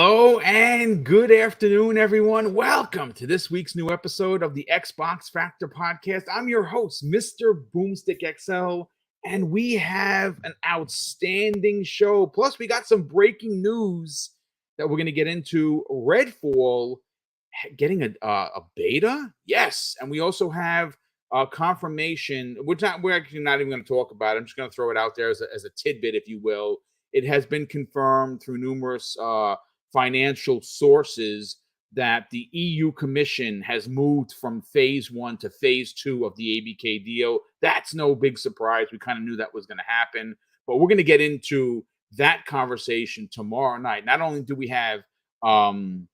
Hello and good afternoon, everyone. Welcome to this week's new episode of the Xbox Factor podcast. I'm your host, Mr. BoomStick XL, and we have an outstanding show. Plus, we got some breaking news that we're going to get into. Redfall getting a beta, yes, and we also have confirmation. We're actually not even going to talk about it. I'm just going to throw it out there as a tidbit, if you will. It has been confirmed through numerous financial sources that the EU Commission has moved from phase 1 to phase 2 of the ABK deal. That's no big surprise. We kind of knew that was going to happen, but we're going to get into that conversation tomorrow night. Not only do we have Drawn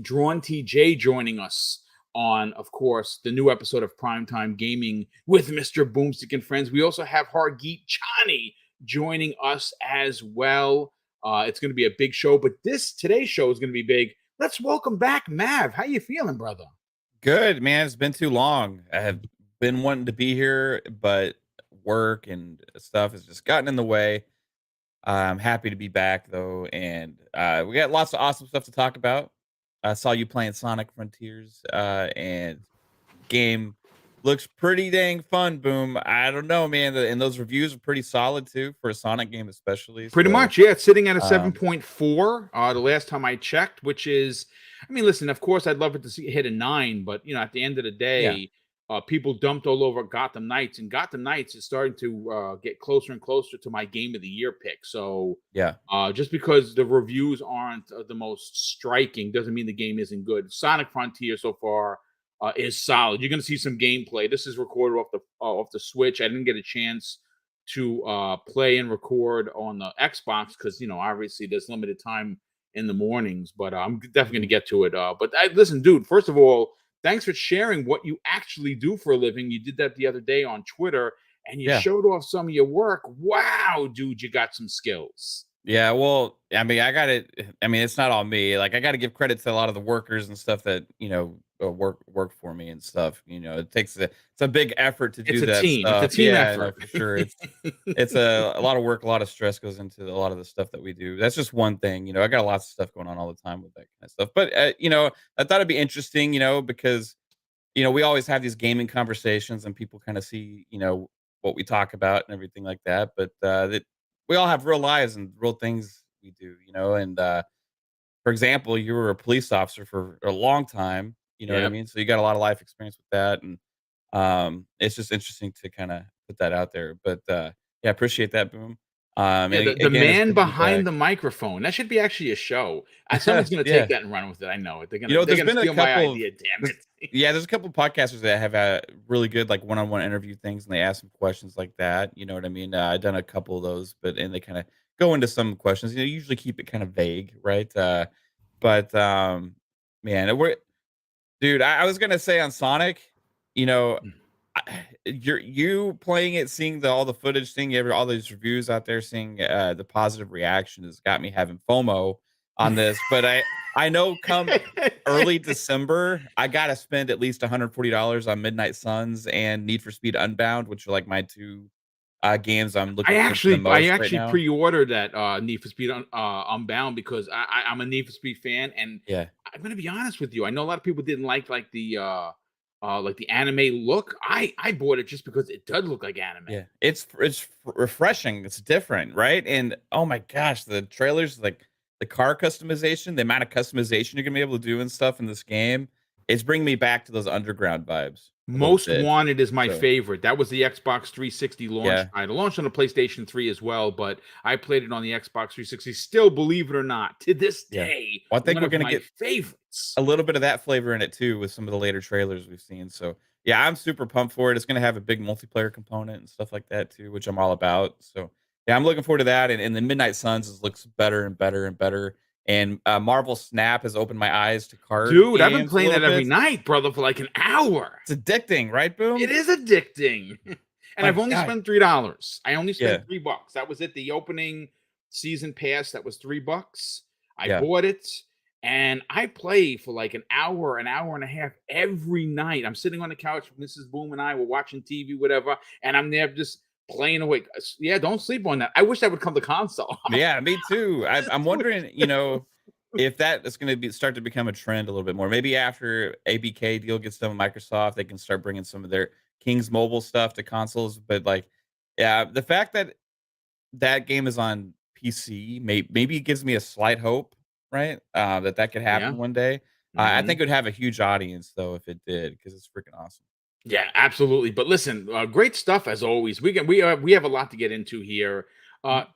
TJ joining us on, of course, the new episode of Primetime Gaming with Mr. Boomstick and Friends, we also have Hargeet Chani joining us as well. It's going to be a big show, but today's show is going to be big. Let's welcome back Mav. How you feeling, brother? Good, man. It's been too long. I have been wanting to be here, but work and stuff has just gotten in the way. I'm happy to be back, though, and we got lots of awesome stuff to talk about. I saw you playing Sonic Frontiers, and game looks pretty dang fun. Boom. I don't know, man. And those reviews are pretty solid too for a Sonic game, especially. Pretty much, yeah. It's sitting at a 7.4. The last time I checked, which is, I mean, listen. Of course, I'd love it to see it hit a 9, but at the end of the day, people dumped all over Gotham Knights, and Gotham Knights is starting to get closer and closer to my Game of the Year pick. So, just because the reviews aren't the most striking doesn't mean the game isn't good. Sonic Frontier so far is solid. You're going to see some gameplay. This is recorded off the Switch. I didn't get a chance to play and record on the Xbox because obviously there's limited time in the mornings. But I'm definitely going to get to it. But listen, dude. First of all, thanks for sharing what you actually do for a living. You did that the other day on Twitter, and you showed off some of your work. Wow, dude, you got some skills. Yeah, well, I mean, it's not all me. Like, I got to give credit to a lot of the workers and stuff that work for me and stuff. It's a big effort to do that team. stuff. It's a team effort. For sure. It's a lot of work, a lot of stress goes into a lot of the stuff that we do. That's just one thing. I got lots of stuff going on all the time with that kind of stuff. But I thought it'd be interesting, because we always have these gaming conversations and people kind of see what we talk about and everything like that. But we all have real lives and real things we do, and for example, you were a police officer for a long time, you know what I mean? So you got a lot of life experience with that, and it's just interesting to kind of put that out there. But yeah, appreciate that, Boom. The man behind the microphone. That should be actually a show. Someone's going to take that and run with it. I know it. They're going to steal my idea. Damn it. Yeah, there's a couple of podcasters that have really good like one-on-one interview things, and they ask some questions like that. You know what I mean? I've done a couple of those, and they kind of go into some questions. Usually keep it kind of vague, right? But man, dude. I was gonna say on Sonic, you playing it, seeing all the footage, seeing all these reviews out there, seeing the positive reaction has got me having FOMO on this. But I know come early December, I gotta spend at least $140 on Midnight Suns and Need for Speed Unbound, which are like my two games I'm looking. I actually pre-ordered that Need for Speed Unbound because I'm a Need for Speed fan, and I'm gonna be honest with you. I know a lot of people didn't like the anime look. I bought it just because it does look like anime. Yeah, it's refreshing. It's different, right? And oh my gosh, the trailers, like the car customization, the amount of customization you're gonna be able to do and stuff in this game, it's bringing me back to those Underground vibes. Most Wanted is my favorite. That was the Xbox 360 launch title. Launched on the PlayStation 3 as well, but I played it on the Xbox 360. Still, believe it or not, to this day, I think we're gonna get favorites. A little bit of that flavor in it too with some of the later trailers we've seen. So yeah, I'm super pumped for it. It's gonna have a big multiplayer component and stuff like that too, which I'm all about. So yeah, I'm looking forward to that. And the Midnight Suns looks better and better and better. And Marvel Snap has opened my eyes to cards. Dude, I've been playing that every night, brother, for like an hour. It's addicting, right, Boom? It is addicting. And I've only spent $3. I only spent $3. That was it. The opening season pass, that was $3. I bought it, and I play for like an hour and a half every night. I'm sitting on the couch with Mrs. Boom and I. We're watching TV, whatever, and I'm there just playing away. Yeah, don't sleep on that. I wish that would come to console. Yeah, me too. I'm wondering, if that is going to start to become a trend a little bit more, maybe after ABK deal gets done with Microsoft, they can start bringing some of their King's Mobile stuff to consoles. But like, yeah, the fact that that game is on PC maybe it gives me a slight hope, right? That could Yeah. happen one day. I think it would have a huge audience though if it did, because it's freaking awesome. Yeah, absolutely. But listen, great stuff as always. We have a lot to get into here.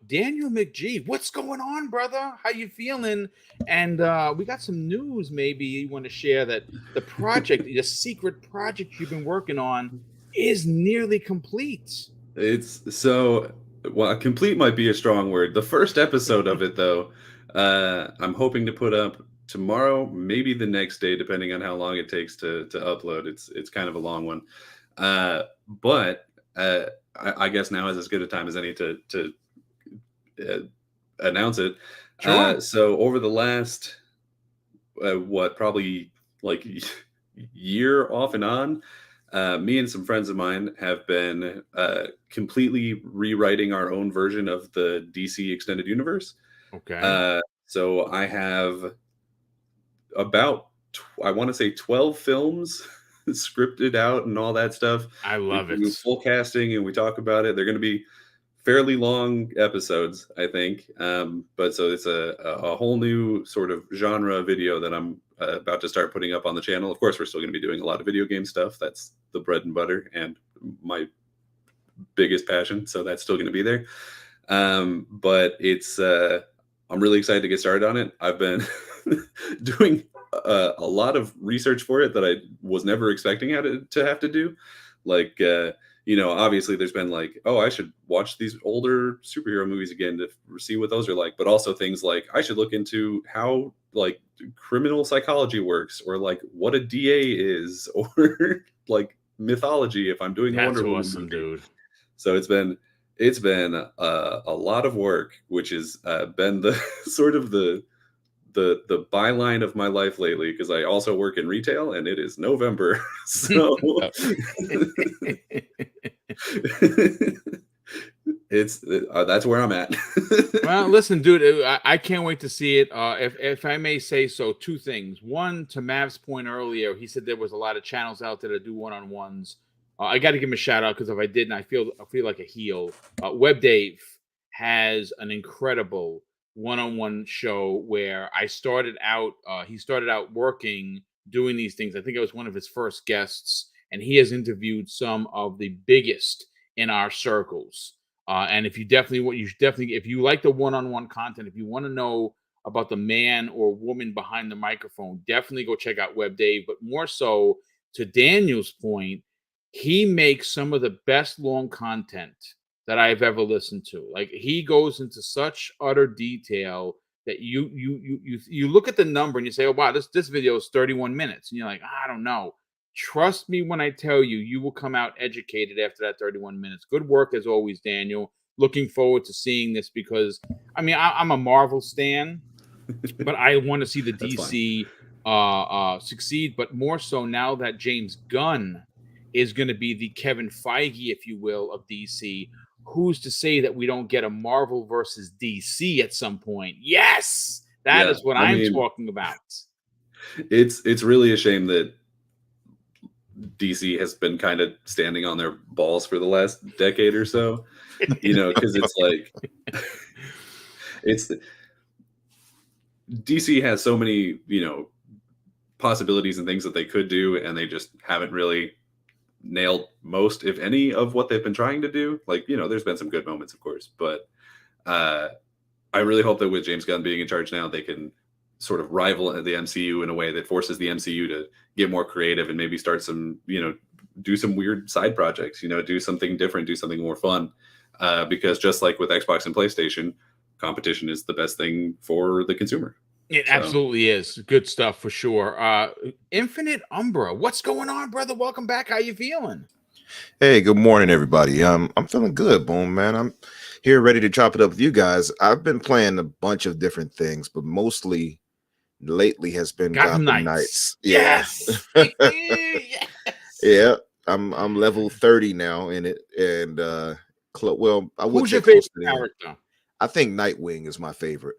Daniel McGee, what's going on, brother? How you feeling? And we got some news. Maybe you want to share that the project, the secret project you've been working on, is nearly complete. It's so well, complete might be a strong word. The first episode of it, though, I'm hoping to put up tomorrow, maybe the next day, depending on how long it takes to upload. It's kind of a long one, but I guess now is as good a time as any to announce it. Sure. So over the last probably like year off and on, me and some friends of mine have been completely rewriting our own version of the DC Extended Universe. Okay. So I have about, I want to say 12 films scripted out and all that stuff. I love We do it. full casting and we talk about it. They're going to be fairly long episodes, I think. But so it's a whole new sort of genre video that I'm about to start putting up on the channel. Of course, we're still going to be doing a lot of video game stuff. That's the bread and butter and my biggest passion. So that's still going to be there. But it's, I'm really excited to get started on it. I've been doing a lot of research for it that I was never expecting to have to do. Like, obviously there's been like, oh, I should watch these older superhero movies again to see what those are like. But also things like I should look into how like criminal psychology works, or like what a DA is, or like mythology if I'm doing a Wonder Woman Awesome, movie. dude. So it's been a lot of work, which has been the sort of the byline of my life lately, because I also work in retail and it is November. So it's that's where I'm at. Well, listen, dude, I can't wait to see it. If I may say so, two things. One, to Mav's point earlier, he said there was a lot of channels out there that do one-on-ones. I got to give him a shout out, because if I didn't, I feel like a heel. Web Dave has an incredible one-on-one show where I started out. He started out working doing these things. I think I was one of his first guests, and he has interviewed some of the biggest in our circles. And if you if you like the one-on-one content, if you want to know about the man or woman behind the microphone, definitely go check out Web Dave. But more so, to Daniel's point, he makes some of the best long content that I've ever listened to. Like, he goes into such utter detail that you look at the number and you say, oh wow, this video is 31 minutes, and you're like, I don't know. Trust me when I tell you, you will come out educated after that 31 minutes. Good work as always, Daniel. Looking forward to seeing this, because I mean, I'm a Marvel stan, but I want to see the DC succeed. But more so now that James Gunn is going to be the Kevin Feige, if you will, of DC. Who's to say that we don't get a Marvel versus DC at some point? Yes, that is what I'm talking about. It's really a shame that DC has been kind of standing on their balls for the last decade or so, because it's like DC has so many, possibilities and things that they could do, and they just haven't really nailed most, if any, of what they've been trying to do. Like, there's been some good moments, of course, but I really hope that with James Gunn being in charge now, they can sort of rival the MCU in a way that forces the MCU to get more creative and maybe start some, do some weird side projects, do something different, do something more fun. Because just like with Xbox and PlayStation, competition is the best thing for the consumer. It absolutely is. Good stuff for sure. Infinite Umbra, what's going on, brother? Welcome back. How you feeling? Hey, good morning, everybody. I'm feeling good, Boom, man. I'm here ready to chop it up with you guys. I've been playing a bunch of different things, but mostly lately has been Gotham Knights. Yes. Yes. Yeah. I'm level 30 now in it, and well, I would Who's say your favorite character? I think Nightwing is my favorite.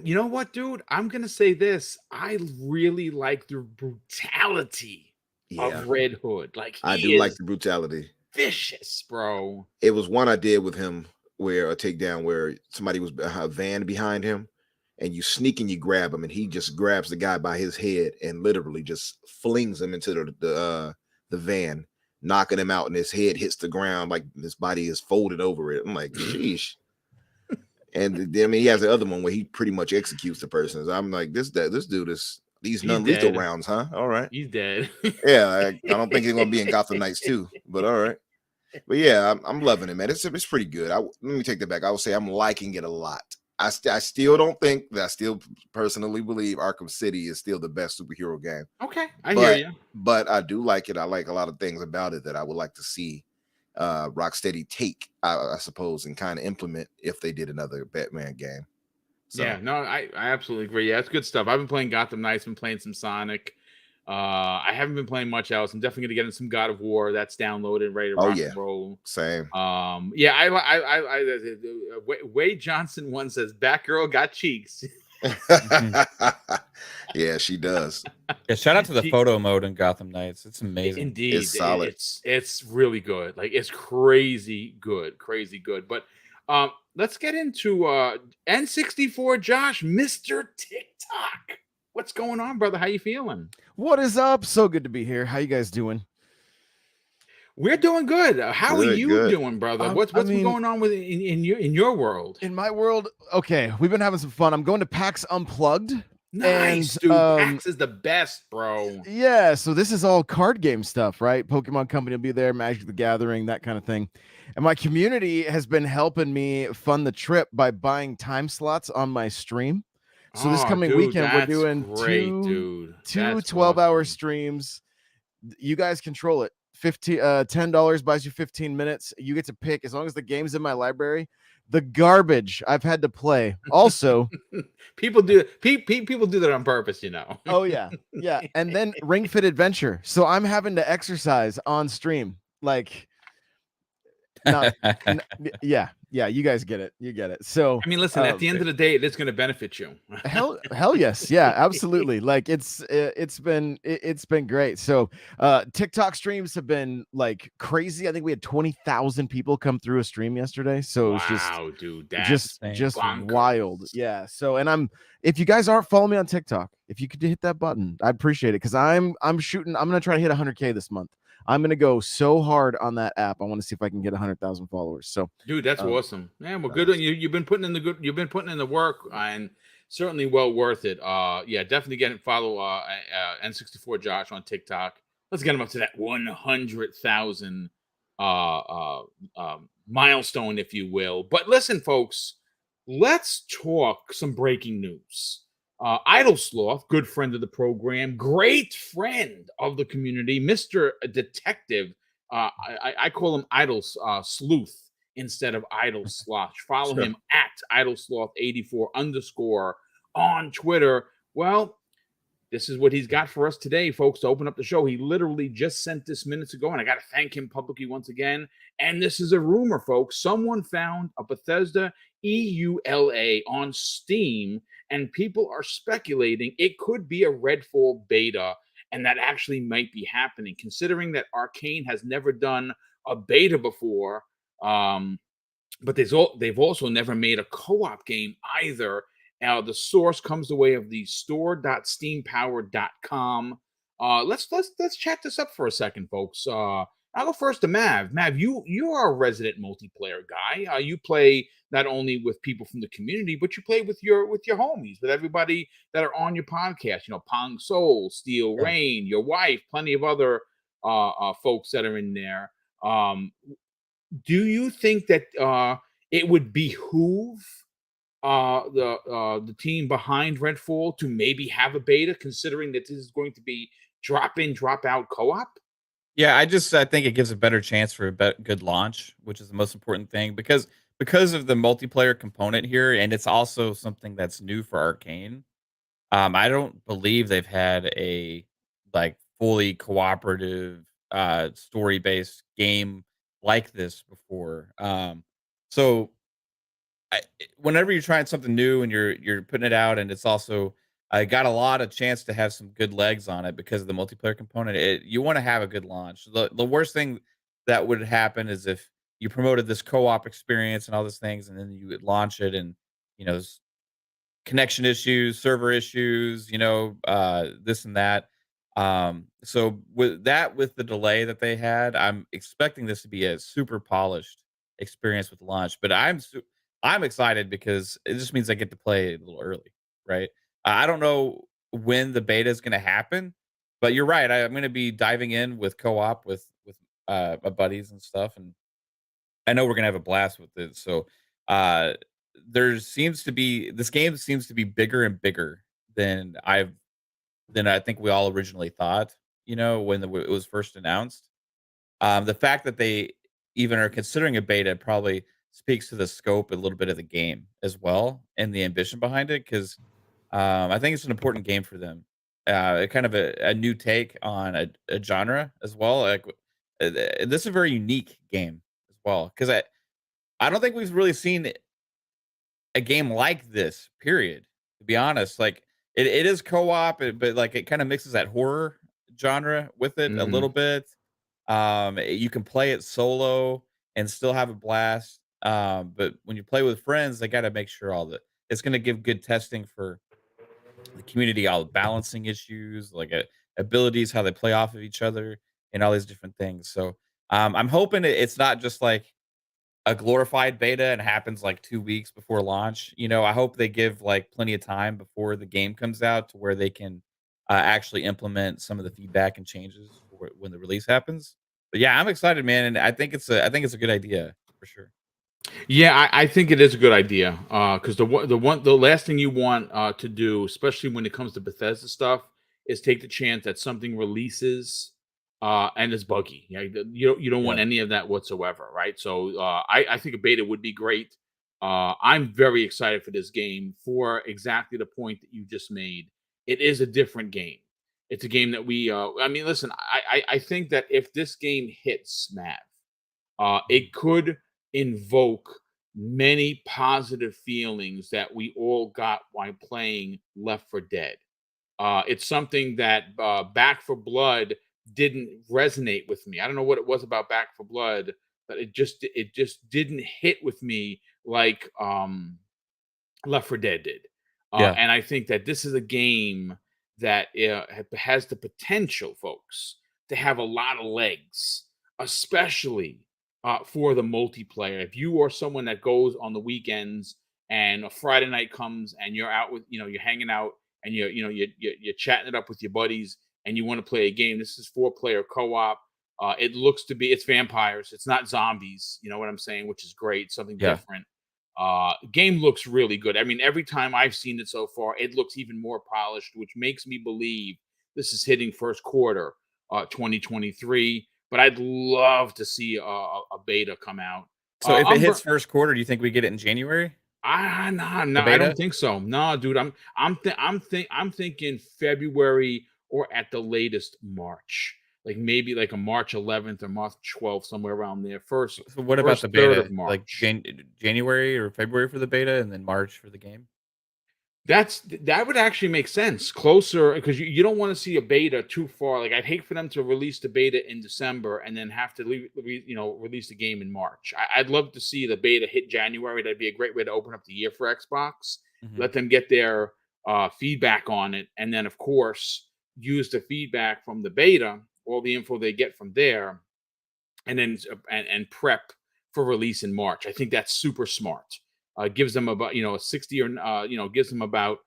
You know what, dude? I'm gonna say this. I really like the brutality Yeah, of Red Hood. Like I he do like is the brutality. vicious, bro. It was one I did with him where a takedown where somebody was a van behind him, and you sneak and you grab him, and he just grabs the guy by his head and literally just flings him into the van, knocking him out, and his head hits the ground like his body is folded over it. I'm like, sheesh. And then, I mean, he has the other one where he pretty much executes the person. So I'm like, this dude is these He's non-lethal dead. rounds, huh? All right. He's dead. Yeah, I don't think he's gonna be in Gotham Knights too, but all right. But yeah, I'm loving it, man. It's pretty good. Let me take that back. I would say I'm liking it a lot. I still don't think that I still personally believe Arkham City is still the best superhero game. Okay, I hear you. But I do like it. I like a lot of things about it that I would like to see Rocksteady take, I suppose, and kind of implement if they did another Batman game. So. Yeah, no, I absolutely agree. Yeah, it's good stuff. I've been playing Gotham Knights, been playing some Sonic. I haven't been playing much else. I'm definitely gonna get into some God of War. That's downloaded, ready to rock and roll. Same. Yeah, Wade Johnson one says Batgirl got cheeks. Yeah, she does. Yeah, shout out to the photo mode in Gotham Knights. It's amazing. Indeed, it's solid. It's really good. Like it's crazy good. But let's get into N64 Josh, Mr. TikTok. What's going on, brother? How you feeling? What is up? So good to be here. How you guys doing? We're doing good. How are you doing, brother? What's been going on with in your world? In my world, okay, we've been having some fun. I'm going to PAX Unplugged. Nice, dude. PAX is the best, bro. Yeah, so this is all card game stuff, right? Pokemon Company will be there, Magic the Gathering, that kind of thing. And my community has been helping me fund the trip by buying time slots on my stream. So this coming weekend, we're doing two 12-hour streams. You guys control it. $10 buys you 15 minutes. You get to pick, as long as the game's in my library, the garbage I've had to play. Also, people do that on purpose, you know. Oh yeah. And then Ring Fit Adventure. So I'm having to exercise on stream. Like, yeah, you guys get it. You get it. So I mean, listen, at the end of the day, it's going to benefit you. hell yes. Yeah, absolutely. Like it's been great. So TikTok streams have been like crazy. I think we had 20,000 people come through a stream yesterday. So it was just bonkers. Wild. Yeah. So, and if you guys aren't following me on TikTok, if you could hit that button, I'd appreciate it. Cause I'm going to try to hit 100K this month. I'm going to go so hard on that app. I want to see if I can get 100,000 followers. So, dude, that's awesome. Man, well, good on you. You've been putting in the work, and certainly well worth it. Yeah, definitely follow N64 Josh on TikTok. Let's get him up to that 100,000 milestone, if you will. But listen, folks, let's talk some breaking news. Idle Sloth, good friend of the program, great friend of the community, Mr. Detective. I call him Idle Sleuth instead of Idle Sloth. Follow him at IdleSloth84_ on Twitter. Well, this is what he's got for us today, folks, to open up the show. He literally just sent this minutes ago, and I got to thank him publicly once again. And this is a rumor, folks. Someone found a Bethesda EULA on Steam, and people are speculating it could be a Redfall Beta, and that actually might be happening, considering that Arcane has never done a beta before. But they've also never made a co-op game either. The source comes the way of the store.steampower.com. Let's chat this up for a second, folks. I'll go first to Mav. Mav, you are a resident multiplayer guy. You play not only with people from the community, but you play with your homies, with everybody that are on your podcast. You know, Pong Soul, Steel Rain, your wife, plenty of other folks that are in there. Do you think that it would behoove the team behind Redfall to maybe have a beta, considering that this is going to be drop in, drop out co-op? Yeah, I think it gives a better chance for a good launch, which is the most important thing, because of the multiplayer component here, and it's also something that's new for Arcane. I don't believe they've had a like fully cooperative story-based game like this before. So whenever you're trying something new and you're putting it out, and it's also I got a lot of chance to have some good legs on it because of the multiplayer component. You want to have a good launch. The worst thing that would happen is if you promoted this co-op experience and all these things, and then you would launch it, and there's connection issues, server issues, this and that. So with the delay that they had, I'm expecting this to be a super polished experience with launch. But I'm excited because it just means I get to play a little early, right? I don't know when the beta is going to happen, but you're right. I'm going to be diving in with co-op with my buddies and stuff, and I know we're going to have a blast with it. So uh, this game seems to be bigger and bigger than I think we all originally thought. When it was first announced. The fact that they even are considering a beta probably speaks to the scope a little bit of the game as well and the ambition behind it, because I think it's an important game for them. Kind of a new take on a genre as well. Like this is a very unique game as well, because I don't think we've really seen a game like this. Period. To be honest, like it is co-op, but like it kind of mixes that horror genre with it a little bit. You can play it solo and still have a blast. But when you play with friends, they got to make sure it's going to give good testing for the community, all the balancing issues, like abilities, how they play off of each other, and all these different things. So I'm hoping it's not just like a glorified beta and happens like 2 weeks before launch. I hope they give like plenty of time before the game comes out to where they can actually implement some of the feedback and changes for when the release happens. But yeah, I'm excited, man, and I think it's a good idea for sure. Yeah, I think it is a good idea. Because the last thing you want to do, especially when it comes to Bethesda stuff, is take the chance that something releases and is buggy. You don't want Yeah. any of that whatsoever, right? So I think a beta would be great. I'm very excited for this game for exactly the point that you just made. It is a different game. It's a game that I mean, listen, I think that if this game hits, Matt, it could invoke many positive feelings that we all got while playing Left 4 Dead. It's something that Back for Blood didn't resonate with me. I don't know what it was about Back for Blood, but it just didn't hit with me like Left 4 Dead did. Yeah. And I think that this is a game that has the potential, folks, to have a lot of legs, especially for the multiplayer. If you are someone that goes on the weekends and a Friday night comes and you're out with, you're hanging out and you're chatting it up with your buddies and you want to play a game, this is 4-player co-op. It's vampires. It's not zombies. You know what I'm saying? Which is great. Something Yeah. different. Game looks really good. I mean, every time I've seen it so far, it looks even more polished, which makes me believe this is hitting first quarter 2023. But I'd love to see a beta come out. So if it hits first quarter, do you think we get it in January? No, I don't think so. No, dude, I'm thinking February or at the latest March. Like maybe like a March 11th or March 12th, somewhere around there. So what about the third beta? of March. Like January or February for the beta, and then March for the game? That would actually make sense. Closer, because you don't want to see a beta too far. Like I'd hate for them to release the beta in December and then have to release the game in March. I'd love to see the beta hit January. That'd be a great way to open up the year for Xbox. Mhm. Let them get their feedback on it, and then of course use the feedback from the beta, all the info they get from there, and then and prep for release in March. I think that's super smart. Gives them about 60 or gives them about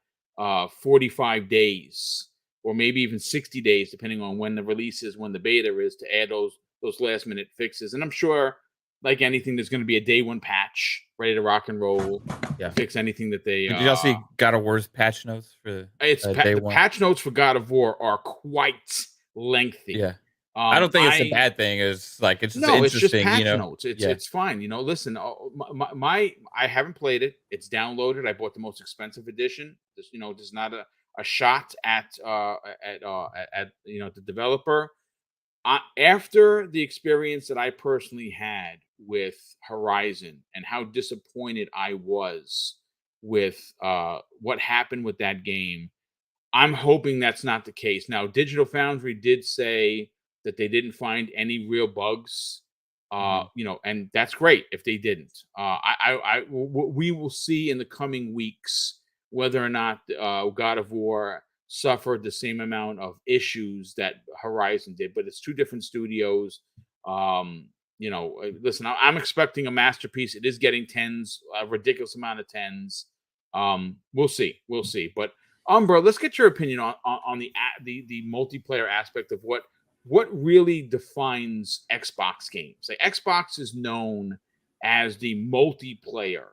45 days or maybe even 60 days, depending on when the release is, when the beta is, to add those last minute fixes. And I'm sure, like anything, there's going to be a day one patch ready to rock and roll. Yeah, fix anything that they. Did y'all see God of War's patch notes for the patch notes for God of War are quite lengthy. Yeah. I don't think it's a bad thing. It's like it's just interesting. It's just patch notes. It's fine. Listen, I haven't played it. It's downloaded. I bought the most expensive edition. This there's not a shot at the developer. after the experience that I personally had with Horizon and how disappointed I was with what happened with that game, I'm hoping that's not the case. Now, Digital Foundry did say that they didn't find any real bugs, and that's great if they didn't. We will see in the coming weeks whether or not God of War suffered the same amount of issues that Horizon did, but it's two different studios. Listen, I'm expecting a masterpiece. It is getting tens, a ridiculous amount of tens. We'll see, but Umbra, let's get your opinion on the multiplayer aspect of what really defines Xbox games. Like, Xbox is known as the multiplayer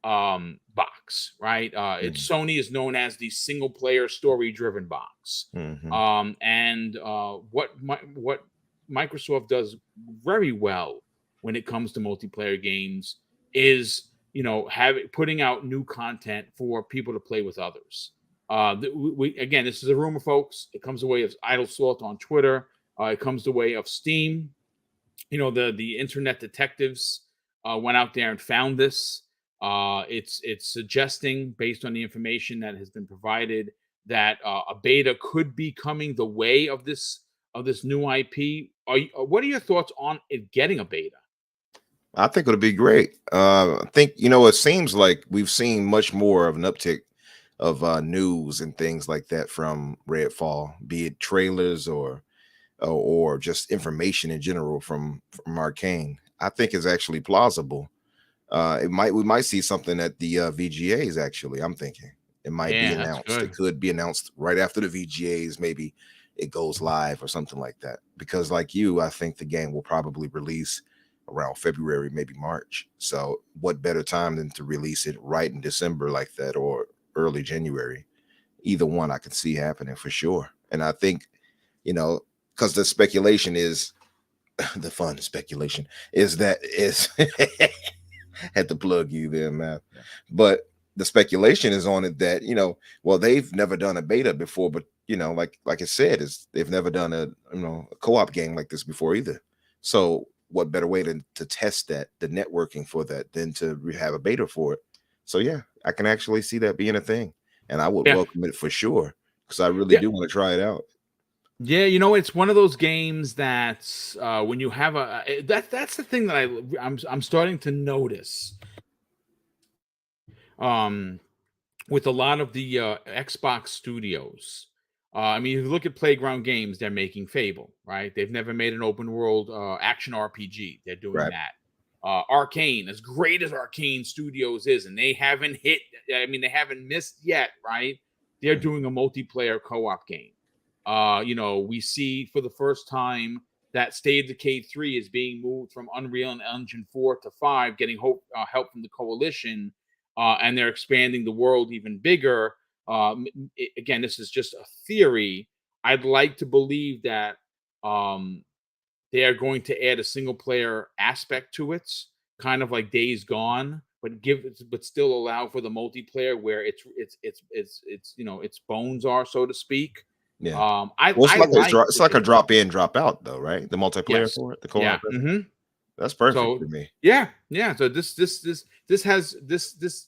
box, right? Sony is known as the single player story driven box. What Microsoft does very well when it comes to multiplayer games is putting out new content for people to play with others. Again, this is a rumor, folks. It comes the way of Idle Salt on Twitter. It comes the way of Steam. The internet detectives went out there and found this. It's suggesting, based on the information that has been provided, that a beta could be coming the way of this new IP. What are your thoughts on it getting a beta? I think it'll be great. I think it seems like we've seen much more of an uptick of news and things like that from Redfall, be it trailers or just information in general from Arcane. I think is actually plausible. We might see something at the VGAs. Actually, I'm thinking it might be announced. It could be announced right after the VGAs. Maybe it goes live or something like that. Because, like you, I think the game will probably release around February, maybe March. So, what better time than to release it right in December like that, or early January? Either one I can see happening for sure. And I think, because the speculation is the fun speculation is had to plug you there, man. But the speculation is on it that, they've never done a beta before, but like I said, they've never done a co-op game like this before either. So what better way to test that, the networking for that, than to have a beta for it? So yeah, I can actually see that being a thing, and I would welcome it for sure, because I really do want to try it out. Yeah, it's one of those games that's when you have that's the thing that I'm starting to notice with a lot of the Xbox studios. I mean, if you look at Playground Games, they're making Fable, right? They've never made an open world action RPG. They're doing that. Arcane, as great as Arcane Studios is, and they haven't they haven't missed yet, right? They're doing a multiplayer co-op game. We see for the first time that State of Decay 3 is being moved from Unreal and Engine 4 to 5, getting help from the Coalition, and they're expanding the world even bigger. Again, this is just a theory. I'd like to believe that they are going to add a single player aspect to it, kind of like Days Gone, but still allow for the multiplayer where its bones are, so to speak. Yeah. It's like a drop in, drop out, though, right? The multiplayer for it, the co-op. That's perfect for me. Yeah. So this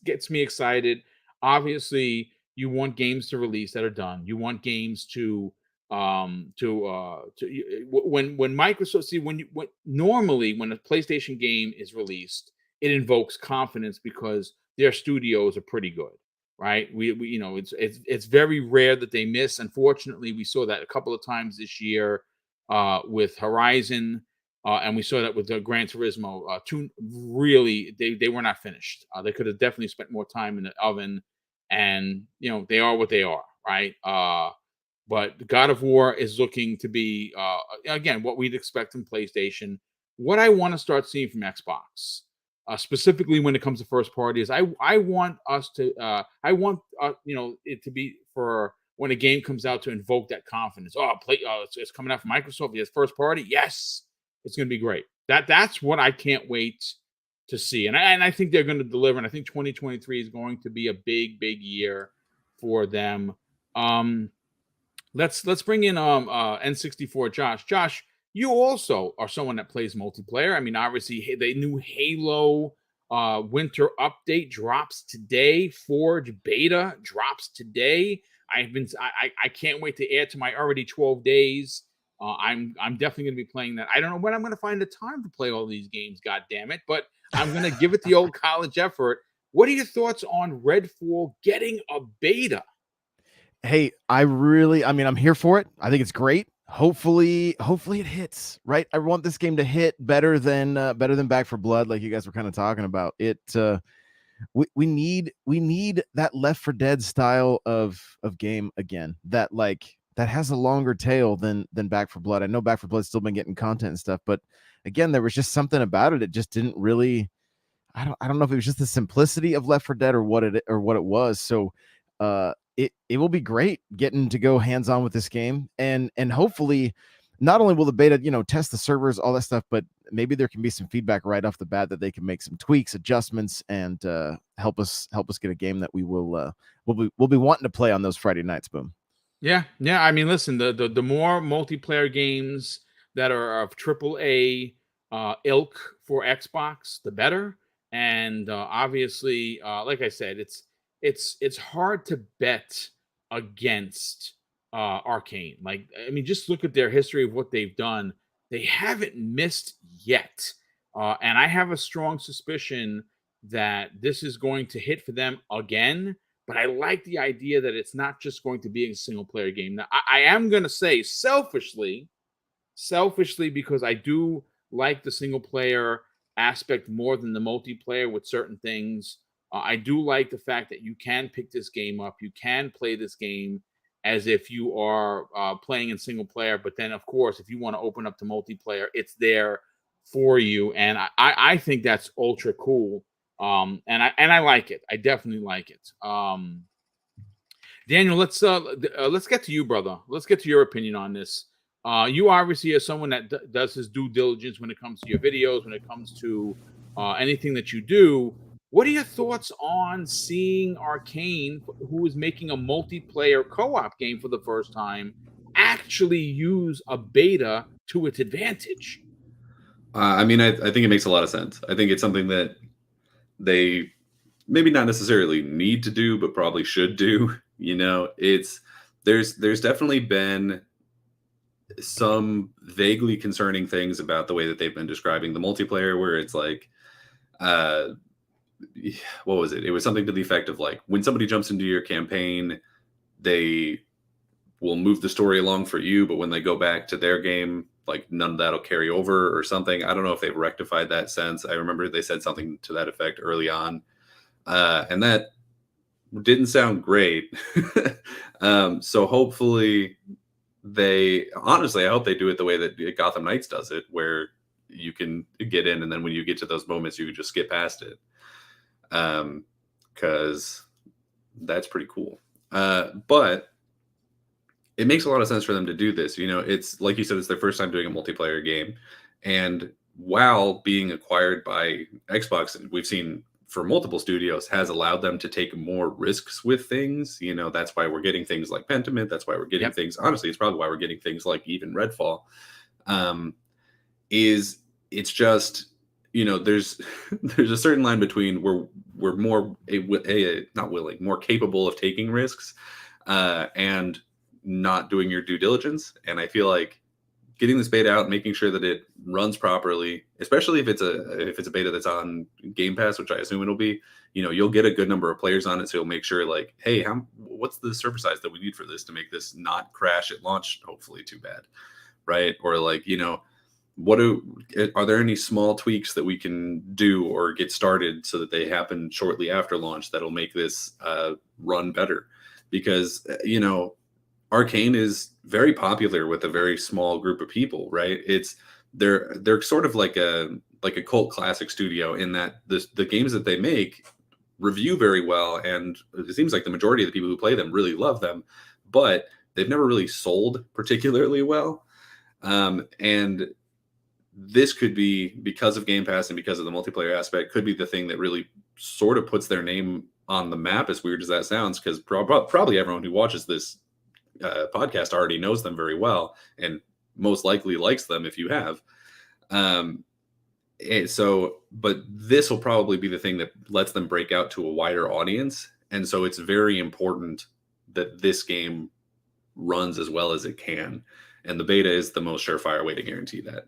gets me excited. Obviously, you want games to release that are done. You want games to when Microsoft normally when a PlayStation game is released, it invokes confidence because their studios are pretty good. Right, it's very rare that they miss. Unfortunately, we saw that a couple of times this year with Horizon, and we saw that with Gran Turismo. Really, they were not finished. They could have definitely spent more time in the oven, and they are what they are, right? But God of War is looking to be again what we'd expect from PlayStation. What I want to start seeing from Xbox. Specifically when it comes to first party is I want us to it to be for when a game comes out to invoke that confidence. It's coming out from Microsoft. It's first party. Yes, it's going to be great. That's what I can't wait to see. And I think they're going to deliver. And I think 2023 is going to be a big year for them. Let's bring in N64 Josh. Josh, you also are someone that plays multiplayer. I mean, obviously, the new Halo winter update drops today. Forge Beta drops today. I can't wait to add to my already 12 days. I'm definitely going to be playing that. I don't know when I'm going to find the time to play all these games, God damn it, but I'm going to give it the old college effort. What are your thoughts on Redfall getting a beta? Hey, I'm here for it. I think it's great. Hopefully it hits, right? I want this game to hit better than Back 4 Blood, like you guys were kind of talking about. We need that Left 4 Dead style of game again. That has a longer tail than Back 4 Blood. I know Back 4 Blood's still been getting content and stuff, but again, there was just something about it. It just didn't really. I don't know if it was just the simplicity of Left 4 Dead or what it was. So it will be great getting to go hands on with this game, and hopefully not only will the beta test the servers, all that stuff, but maybe there can be some feedback right off the bat that they can make some tweaks, adjustments, and help us get a game that we'll be wanting to play on those Friday nights. Boom. Yeah. I mean, listen, the more multiplayer games that are of AAA ilk for Xbox, the better. And obviously, like I said, it's hard to bet against Arcane. Like, I mean, just look at their history of what they've done. They haven't missed yet. And I have a strong suspicion that this is going to hit for them again. But I like the idea that it's not just going to be a single player game. Now, I am going to say selfishly, because I do like the single player aspect more than the multiplayer with certain things. I do like the fact that you can pick this game up. You can play this game as if you are playing in single player. But then, of course, if you want to open up to multiplayer, it's there for you. And I think that's ultra cool. And I like it. I definitely like it. Daniel, let's get to you, brother. Let's get to your opinion on this. You obviously are someone that does his due diligence when it comes to your videos, when it comes to anything that you do. What are your thoughts on seeing Arcane, who is making a multiplayer co-op game for the first time, actually use a beta to its advantage? I mean, I think it makes a lot of sense. I think it's something that they maybe not necessarily need to do, but probably should do. There's definitely been some vaguely concerning things about the way that they've been describing the multiplayer, where it's like, what was it? It was something to the effect of like, when somebody jumps into your campaign, they will move the story along for you, but when they go back to their game, like none of that'll carry over or something. I don't know if they've rectified that since. I remember they said something to that effect early on, and that didn't sound great. So hopefully I hope they do it the way that Gotham Knights does it, where you can get in, and then when you get to those moments, you can just skip past it. Because that's pretty cool. But it makes a lot of sense for them to do this. It's like you said, it's their first time doing a multiplayer game. And while being acquired by Xbox, we've seen for multiple studios, has allowed them to take more risks with things. That's why we're getting things like Pentiment. That's why we're getting things. Honestly, it's probably why we're getting things like even Redfall. It's just, there's a certain line between we're more not willing, more capable of taking risks, and not doing your due diligence. And I feel like getting this beta out, making sure that it runs properly, especially if it's a beta that's on Game Pass, which I assume it'll be, you'll get a good number of players on it. So you'll make sure like, hey, what's the server size that we need for this to make this not crash at launch, hopefully too bad. Right. Or like, are there any small tweaks that we can do or get started so that they happen shortly after launch that'll make this run better? Because, Arcane is very popular with a very small group of people, right? They're sort of like a cult classic studio in that the games that they make review very well, and it seems like the majority of the people who play them really love them, but they've never really sold particularly well. And this could be, because of Game Pass and because of the multiplayer aspect, could be the thing that really sort of puts their name on the map, as weird as that sounds, because probably everyone who watches this podcast already knows them very well, and most likely likes them if you have. But this will probably be the thing that lets them break out to a wider audience. And so it's very important that this game runs as well as it can. And the beta is the most surefire way to guarantee that.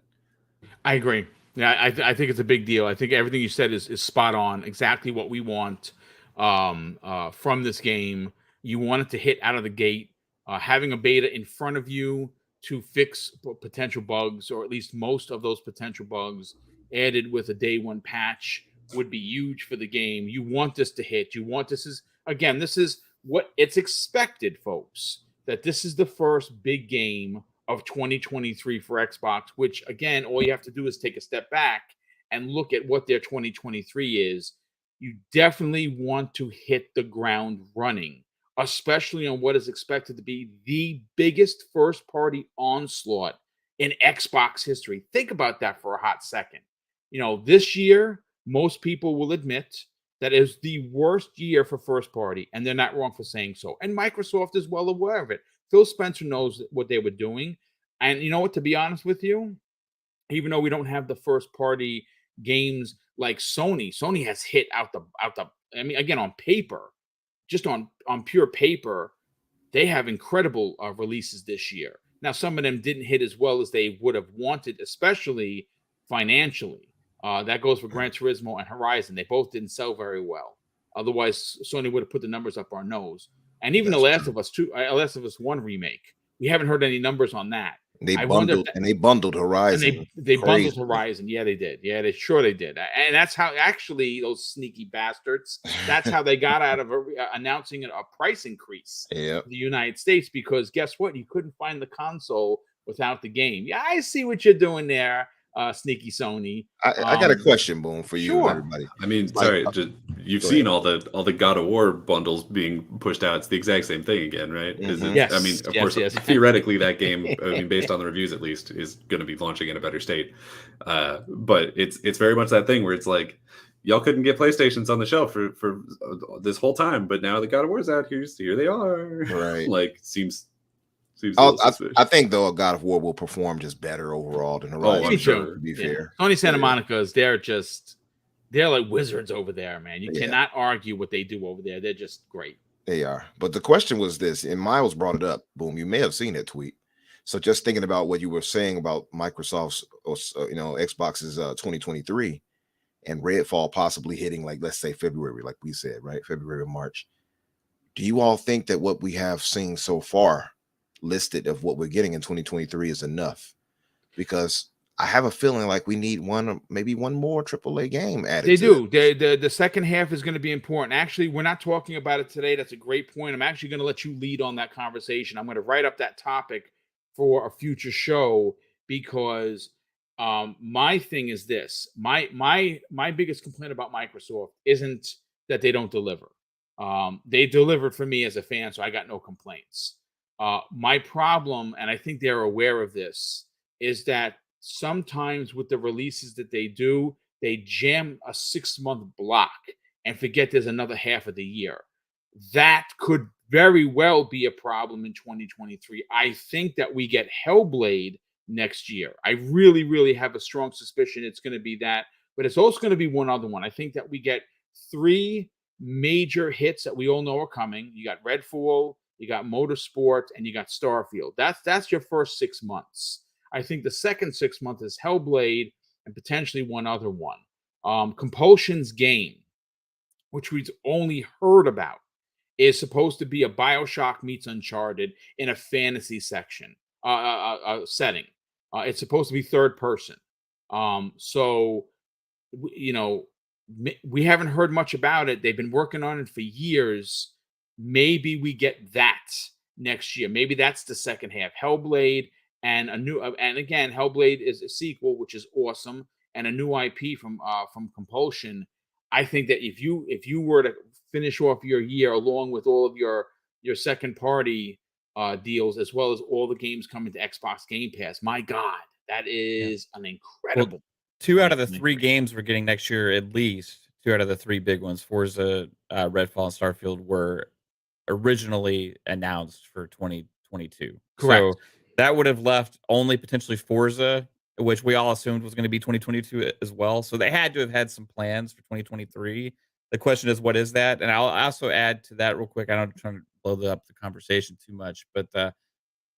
I agree. Yeah, I think it's a big deal. I think everything you said is spot on. Exactly what we want from this game. You want it to hit out of the gate. Having a beta in front of you to fix potential bugs, or at least most of those potential bugs, added with a day one patch would be huge for the game. You want this to hit. You want this is what it's expected, folks, that this is the first big game of 2023 for Xbox, which again, all you have to do is take a step back and look at what their 2023 is. You definitely want to hit the ground running, especially on what is expected to be the biggest first party onslaught in Xbox history. Think about that for a hot second. This year, most people will admit that is the worst year for first party, and they're not wrong for saying so. And Microsoft is well aware of it. Phil Spencer knows what they were doing. And you know what, to be honest with you, even though we don't have the first party games like Sony has hit out the I mean, again, on paper, just on pure paper, they have incredible releases this year. Now, some of them didn't hit as well as they would have wanted, especially financially. That goes for Gran Turismo and Horizon. They both didn't sell very well. Otherwise, Sony would have put the numbers up our nose. And even The Last of Us 2, Last of Us 1 remake, we haven't heard any numbers on that. They bundled Horizon. They bundled Horizon. Yeah, they did. Yeah, they did. And that's how, actually, those sneaky bastards, that's how they got out of announcing a price increase in the United States, because guess what? You couldn't find the console without the game. Yeah, I see what you're doing there, sneaky Sony. I got a question, Boom, for you and everybody. I mean, you've seen all the God of War bundles being pushed out. It's the exact same thing again, right? Yes. I mean, of course, theoretically, that game, I mean, based on the reviews at least, is going to be launching in a better state. But it's very much that thing where it's like, y'all couldn't get PlayStations on the shelf for this whole time, but now the God of War's out here, so here they are. Right. Like, seems I think though God of War will perform just better overall than Horizon. I'm sure. To be fair, Sony Santa Monica's they're like wizards over there, man. You cannot argue what they do over there. They're just great. They are. But the question was this, and Miles brought it up. Boom, you may have seen that tweet. So just thinking about what you were saying about Microsoft's, Xbox's 2023 and Redfall possibly hitting, like, let's say February, like we said, right? February or March. Do you all think that what we have seen so far listed of what we're getting in 2023 is enough? Because I have a feeling like we need maybe one more AAA game added. They do. The second half is going to be important. Actually, we're not talking about it today. That's a great point. I'm actually going to let you lead on that conversation. I'm going to write up that topic for a future show, because my thing is this. My biggest complaint about Microsoft isn't that they don't deliver. They delivered for me as a fan, so I got no complaints. My problem, and I think they're aware of this, is that sometimes with the releases that they do, they jam a 6-month block and forget there's another half of the year. That could very well be a problem in 2023. I think that we get Hellblade next year. I really, really have a strong suspicion it's going to be that, but it's also going to be one other one. I think that we get 3 major hits that we all know are coming. You got Redfall, you got Motorsport, and you got Starfield. That's your first 6 months. I think the second 6 months is Hellblade and potentially one other one. Compulsion's Game, which we've only heard about, is supposed to be a BioShock meets Uncharted in a fantasy setting. It's supposed to be third person. So, we haven't heard much about it. They've been working on it for years. Maybe we get that next year. Maybe that's the second half. Hellblade and again, Hellblade is a sequel, which is awesome, and a new IP from Compulsion. I think that if you were to finish off your year along with all of your second party deals, as well as all the games coming to Xbox Game Pass, my God, that is an incredible. Well, 2 out of the 3 games we're getting next year, at least 2 out of the 3 big ones, Forza, Redfall, and Starfield, were originally announced for 2022. Correct. So that would have left only potentially Forza, which we all assumed was going to be 2022 as well. So they had to have had some plans for 2023. The question is, what is that? And I'll also add to that real quick. I don't try to blow up the conversation too much, but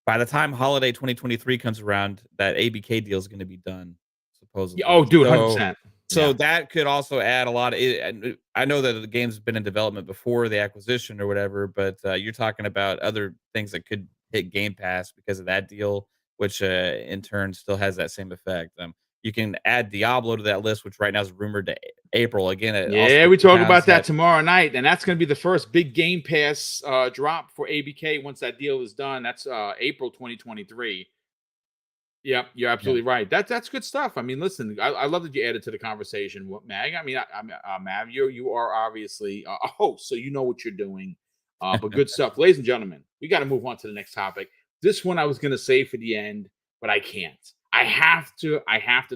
by the time holiday 2023 comes around, that ABK deal is going to be done, supposedly. Oh, dude, 100%. So that could also add a lot of it. I know that the game's been in development before the acquisition or whatever, but you're talking about other things that could hit Game Pass because of that deal, which in turn still has that same effect. You can add Diablo to that list, which right now is rumored to April. Again, we talk about that tomorrow night, and that's going to be the first big Game Pass drop for ABK once that deal is done. That's April 2023. Yep, you're absolutely right. That's good stuff. I mean, listen, I love that you added to the conversation, Mag. I mean, Mav, you are obviously a host, so you know what you're doing. But good stuff, ladies and gentlemen. We got to move on to the next topic. This one I was going to say for the end, but I can't. I have to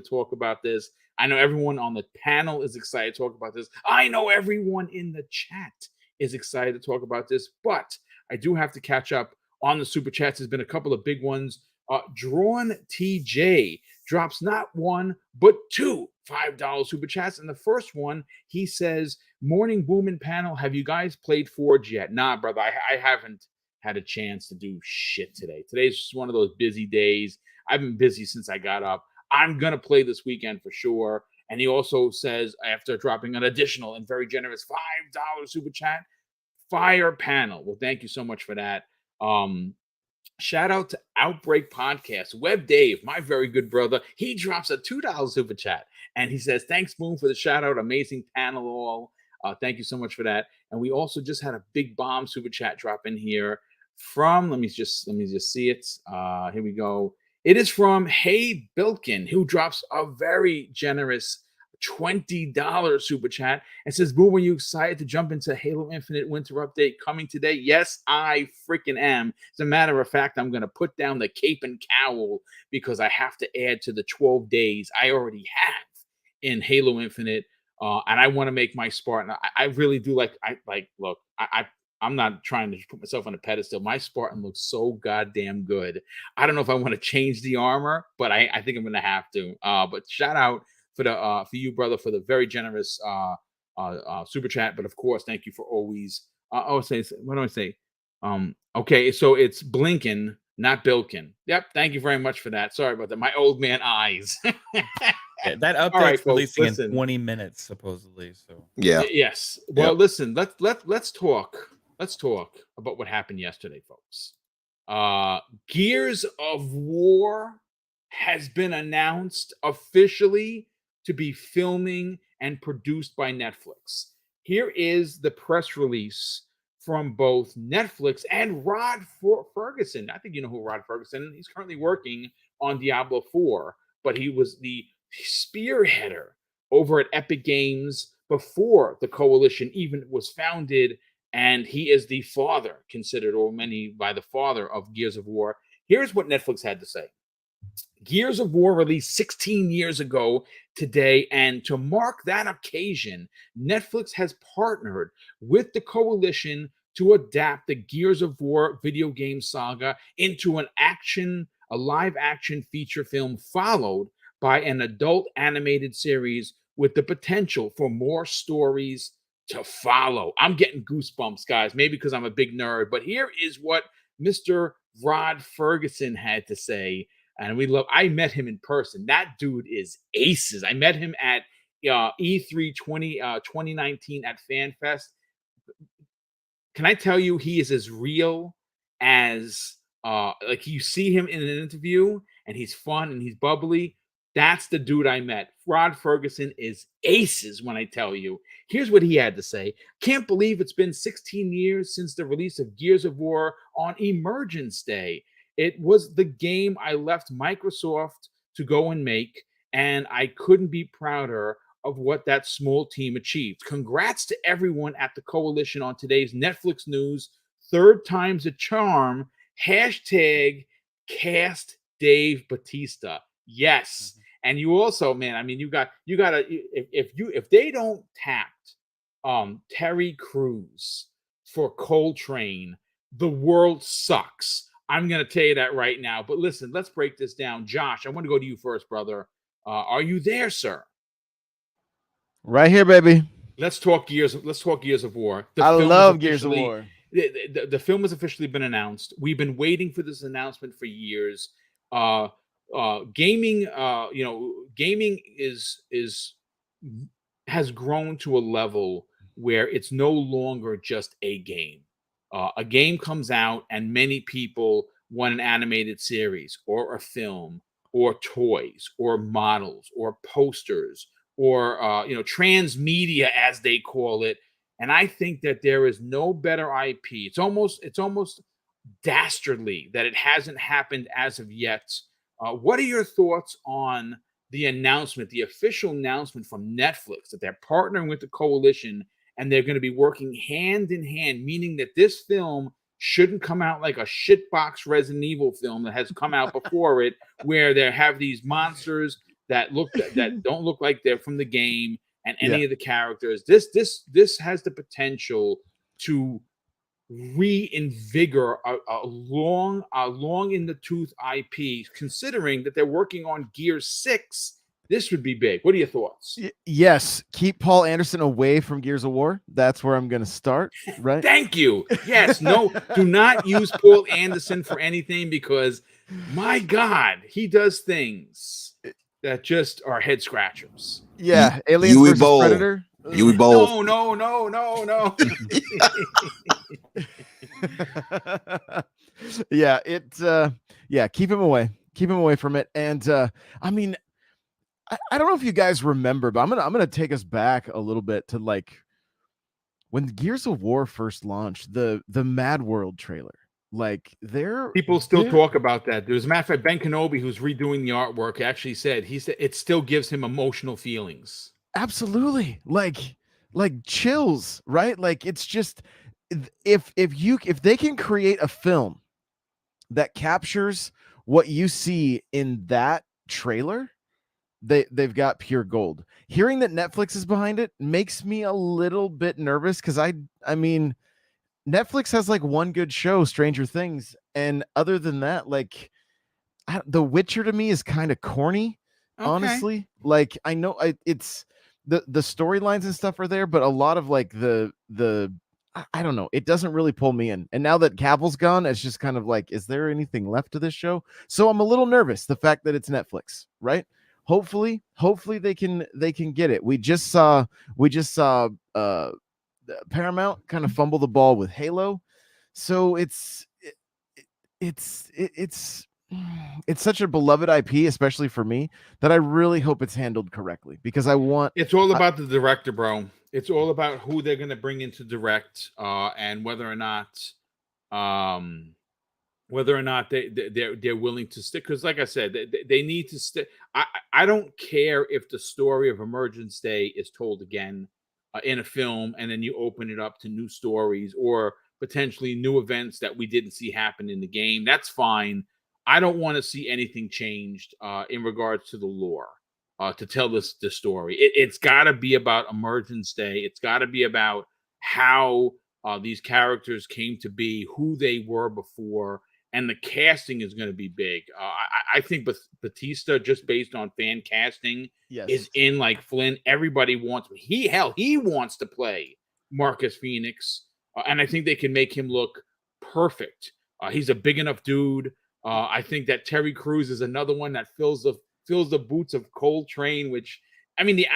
talk about this. I know everyone on the panel is excited to talk about this. I know everyone in the chat is excited to talk about this, but I do have to catch up on the super chats. There's been a couple of big ones. Drawn TJ drops not one, but two $5 super chats. And the first one, he says, "Morning Boomin' panel, have you guys played Forge yet?" Nah, brother, I haven't had a chance to do shit today. Today's just one of those busy days. I've been busy since I got up. I'm going to play this weekend for sure. And he also says, after dropping an additional and very generous $5 super chat, fire panel. Well, thank you so much for that. Shout out to Outbreak Podcast. Web Dave, my very good brother, he drops a $2 super chat. And he says, "Thanks, Boom, for the shout out. Amazing panel all. Thank you so much for that." And we also just had a big bomb super chat drop in here from, let me just see it. Here we go. It is from Hey Bilkin, who drops a very generous $20 super chat and says, "Boom, were you excited to jump into Halo Infinite Winter Update coming today?" Yes, I freaking am. As a matter of fact, I'm going to put down the cape and cowl because I have to add to the 12 days I already have in Halo Infinite. And I want to make my Spartan. I really do look, I'm not trying to put myself on a pedestal. My Spartan looks so goddamn good. I don't know if I want to change the armor, but I think I'm going to have to. But shout out for you, brother, for the very generous super chat. But of course, thank you for always. What do I say? Okay, so it's Blinken, not Bilkin. Yep, thank you very much for that. Sorry about that. My old man eyes. Yeah, that update's releasing in 20 minutes, supposedly. So yes. Well, listen. Let's talk. Let's talk about what happened yesterday, folks. Gears of War has been announced officially to be filming and produced by Netflix. Here is the press release from both Netflix and Rod Ferguson. I think you know who Rod Ferguson is. He's currently working on Diablo 4, but he was the spearheader over at Epic Games before the Coalition even was founded, and he is the father, considered, or many by the father of Gears of War. Here's what Netflix had to say. Gears of War released 16 years ago today, and to mark that occasion, Netflix has partnered with the Coalition to adapt the Gears of War video game saga into a live action feature film followed by an adult animated series with the potential for more stories to follow. I'm getting goosebumps, guys, maybe because I'm a big nerd, but here is what Mr. Rod Ferguson had to say. And I met him in person. That dude is aces. I met him at E3 2019 at FanFest. Can I tell you, he is as real as like you see him in an interview, and he's fun and he's bubbly. That's the dude I met. Rod Ferguson is aces when I tell you. Here's what he had to say. "Can't believe it's been 16 years since the release of Gears of War on Emergence Day. It was the game I left Microsoft to go and make, and I couldn't be prouder of what that small team achieved. Congrats to everyone at the Coalition on today's Netflix news. Third time's a charm. Hashtag cast Dave Bautista." Yes. And you also, man, I mean, you gotta, if they don't tapped Terry Crews for Coltrane, the world sucks. I'm going to tell you that right now. But listen, let's break this down. Josh, I want to go to you first, brother. Are you there, sir? Right here, baby. Let's talk Gears of War. I love Gears of War. The film has officially been announced. We've been waiting for this announcement for years. Gaming, gaming has grown to a level where it's no longer just a game. A game comes out, and many people want an animated series or a film or toys or models or posters or transmedia, as they call it. And I think that there is no better IP. It's almost dastardly that it hasn't happened as of yet. What are your thoughts on the announcement, the official announcement from Netflix that they're partnering with the coalition and they're going to be working hand in hand, meaning that this film shouldn't come out like a shitbox Resident Evil film that has come out before it, where they have these monsters that don't look like they're from the game and any of the characters. This has the potential to reinvigorate a long in the tooth IP, considering that they're working on Gear 6. This would be big. What are your thoughts? Yes, keep Paul Anderson away from Gears of War. That's where I'm going to start, right? Thank you. Yes, no, do not use Paul Anderson for anything, because my God, he does things that just are head scratchers. Yeah, Aliens versus Predator. You both. No. Yeah, keep him away. Keep him away from it. And I mean, I don't know if you guys remember, but I'm gonna take us back a little bit to like when Gears of War first launched, the Mad World trailer. Like people still talk about that. There's a matter of fact, Ben Kenobi, who's redoing the artwork, actually said it still gives him emotional feelings. Absolutely, like chills, right? Like it's just if they can create a film that captures what you see in that trailer, they've got pure gold. Hearing that Netflix is behind it makes me a little bit nervous, because I mean, Netflix has like one good show, Stranger Things, and other than that, like The Witcher to me is kind of corny, honestly. Like I know it's the storylines and stuff are there, but a lot of like the I don't know, it doesn't really pull me in. And now that Cavill's gone, it's just kind of like, is there anything left to this show? So I'm a little nervous, the fact that it's Netflix, right? Hopefully they can get it. We just saw Paramount kind of fumble the ball with Halo. So it's such a beloved IP, especially for me, that I really hope it's handled correctly, because it's all about the director, bro. It's all about who they're going to bring in to direct, and whether or not they're willing to stick. Because like I said, they need to stick. I don't care if the story of Emergence Day is told again in a film, and then you open it up to new stories or potentially new events that we didn't see happen in the game. That's fine. I don't want to see anything changed in regards to the lore to tell this story. It's got to be about Emergence Day. It's got to be about how these characters came to be, who they were before, and the casting is going to be big. I think Bethesda, just based on fan casting, is in like Flynn. Everybody wants he wants to play Marcus Phoenix, and I think they can make him look perfect. He's a big enough dude. I think that Terry Crews is another one that fills the boots of Coltrane, which, I mean, the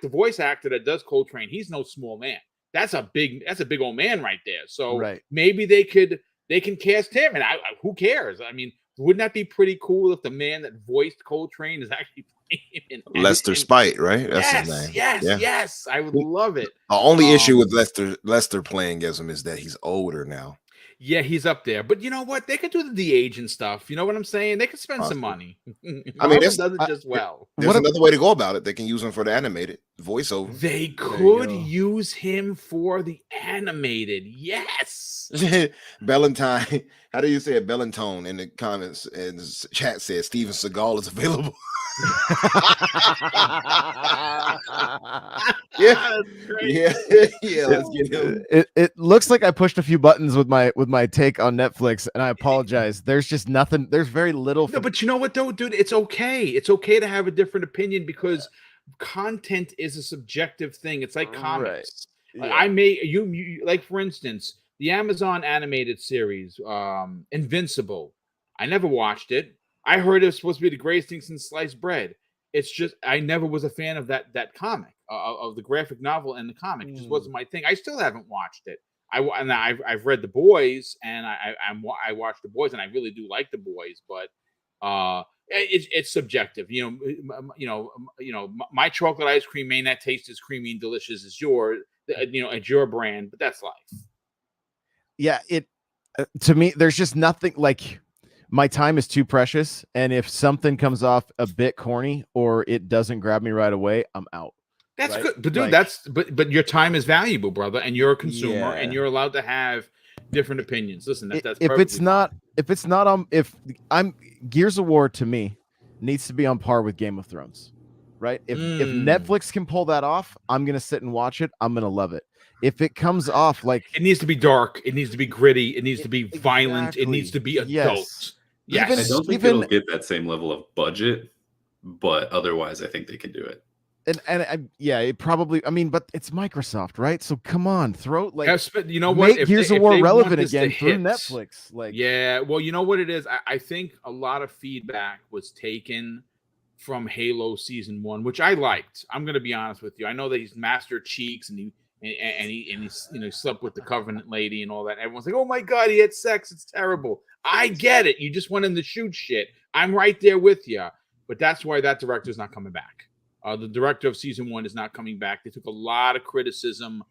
voice actor that does Coltrane, he's no small man. That's a big old man right there. So maybe they can cast him, and who cares? I mean, wouldn't that be pretty cool if the man that voiced Coltrane is actually playing him? Lester Spite, right? That's his name. Yes. I would love it. The only issue with Lester playing as him is that he's older now. Yeah, he's up there. But you know what? They could do the de-age and stuff. You know what I'm saying? They could spend some money. I mean, does it just well. There's another way to go about it. They can use him for the animated voiceover. They could use him for the animated. Yes. Bellantine. How do you say it? Bellantone in the comments and the chat says Steven Seagal is available. Yeah. Let's get him. It looks like I pushed a few buttons with my with my take on Netflix, and I apologize. There's just nothing. There's very little. No, but you know what though, dude? It's okay. It's okay to have a different opinion because content is a subjective thing. It's like comics. Yeah. I may you like, for instance, the Amazon animated series, Invincible. I never watched it. I heard it was supposed to be the greatest thing since sliced bread. It's just I never was a fan of that comic, of the graphic novel and the comic. It just wasn't my thing. I still haven't watched it. I've read The Boys, and I watched The Boys, and I really do like The Boys, but it's subjective. My chocolate ice cream may not taste as creamy and delicious as yours. It's your brand, but that's life. Yeah, to me, there's just nothing like. My time is too precious, and if something comes off a bit corny or it doesn't grab me right away, I'm out. That's right? good, but dude, but your time is valuable, brother, and you're a consumer, and you're allowed to have different opinions. Listen, that's if I'm Gears of War, to me, needs to be on par with Game of Thrones, right? If Netflix can pull that off, I'm gonna sit and watch it. I'm gonna love it. If it comes off like it needs to be dark, it needs to be gritty, it needs to be violent, it needs to be adult. Yes. Yes. I don't think it'll get that same level of budget, but otherwise, I think they can do it. It probably. I mean, but it's Microsoft, right? So come on, throw you know what? Make Gears of War relevant again through Netflix. Well, you know what it is. I think a lot of feedback was taken from Halo Season 1, which I liked. I'm going to be honest with you. I know that he's Master Cheeks and he slept with the Covenant lady and all that. Everyone's like, oh my God, he had sex. It's terrible. I get it. You just want him to shoot shit. I'm right there with you. But that's why that director's not coming back. The director of Season 1 is not coming back. They took a lot of criticism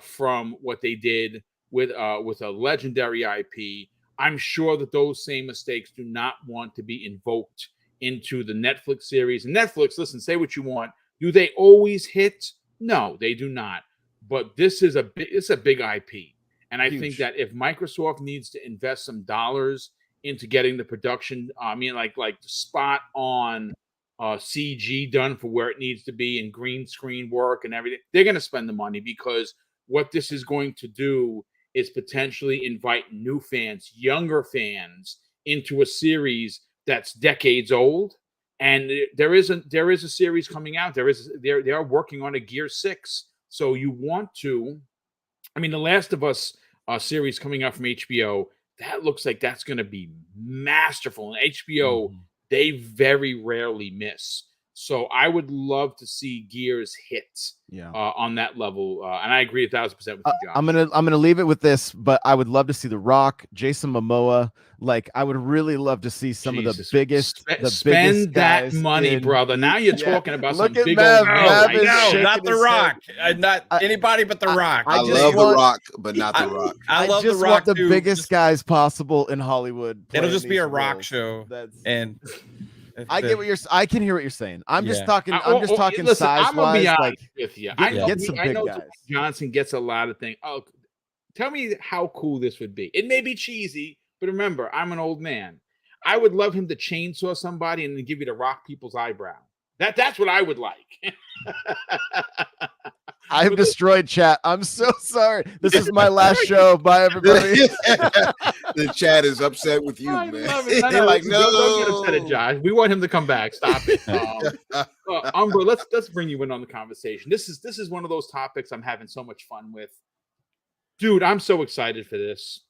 from what they did with a legendary IP. I'm sure that those same mistakes do not want to be invoked into the Netflix series. And Netflix, listen, say what you want. Do they always hit? No, they do not. But this is it's a big IP. And I think that if Microsoft needs to invest some dollars into getting the production, like spot on CG done for where it needs to be and green screen work and everything, they're going to spend the money, because what this is going to do is potentially invite new fans, younger fans, into a series that's decades old. And there is a series coming out. They are working on a Gear 6. So you want to, The Last of Us series coming out from HBO, that looks like that's going to be masterful. And HBO, they very rarely miss. So I would love to see Gears hit on that level. And I agree 1,000% with you, Josh. I'm gonna leave it with this, but I would love to see The Rock, Jason Momoa. Like, I would really love to see some of the biggest. Spend that money, brother. Now you're talking about some big Mav, old. No, not The Rock. Not anybody but The Rock. I love The Rock, but not The Rock. I love just The Rock want the too. biggest guys possible in Hollywood. It'll just be a rock show. And I get what I can hear what you're saying. I'm just talking. I'm just talking listen, size I'm gonna be wise. honest with you. I know guys. Johnson gets a lot of things. Oh, tell me how cool this would be. It may be cheesy, but remember, I'm an old man. I would love him to chainsaw somebody and then give you to rock people's eyebrow. That's what I would like. I've destroyed chat. I'm so sorry. This is my last show. Bye, everybody. The chat is upset with you, man. They're like, no, don't get upset at Josh. We want him to come back. Stop it. Umbra, let's bring you in on the conversation. This is one of those topics I'm having so much fun with. Dude, I'm so excited for this.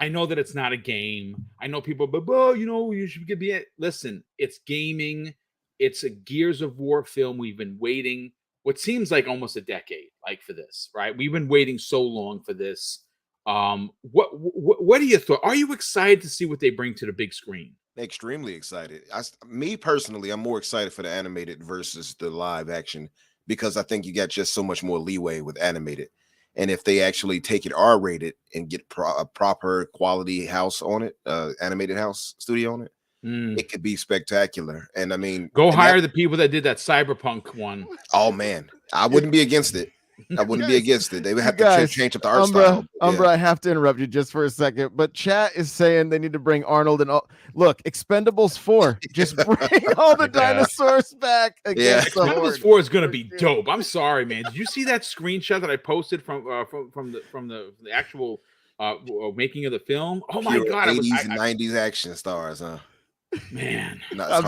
I know that it's not a game. I know people, but you should be it. Listen, it's gaming. It's a Gears of War film. We've been waiting what seems like almost a decade, for this, right? We've been waiting so long for this. What are your thoughts? Are you excited to see what they bring to the big screen? Extremely excited. Me personally, I'm more excited for the animated versus the live action, because I think you got just so much more leeway with animated. And if they actually take it R-rated and get a proper quality house on it, animated house studio on it, it could be spectacular. And go hire the people that did that Cyberpunk one. Oh man, I wouldn't be against it. I wouldn't be against it. They would have to change up the art style. Umbra, I have to interrupt you just for a second, but chat is saying they need to bring Arnold and all. Look, Expendables 4, just bring all the dinosaurs back against the Horde. Expendables 4 is going to be dope. I'm sorry, man. Did you see that screenshot that I posted from the actual making of the film. Oh my Pure God, 80s and 90s action stars, huh? Man, I'm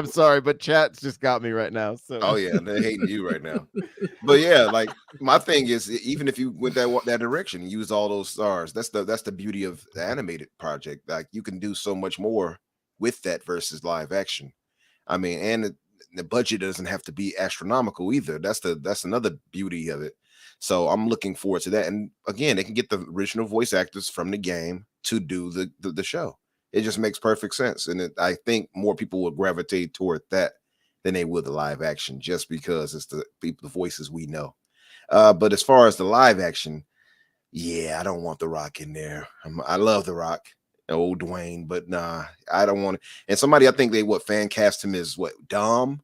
sorry, but chat's just got me right now. So oh yeah, they're hating you right now. But yeah, like my thing is, even if you went that direction and use all those stars, that's the beauty of the animated project. Like you can do so much more with that versus live action. I mean, and the budget doesn't have to be astronomical either. That's another beauty of it. So I'm looking forward to that. And again, they can get the original voice actors from the game to do the show. It just makes perfect sense, and I think more people will gravitate toward that than they would the live action, just because it's the voices we know. But as far as the live action, yeah, I don't want The Rock in there. I love The Rock, old Dwayne, but nah, I don't want it. And somebody, I think they fan cast him as Dom.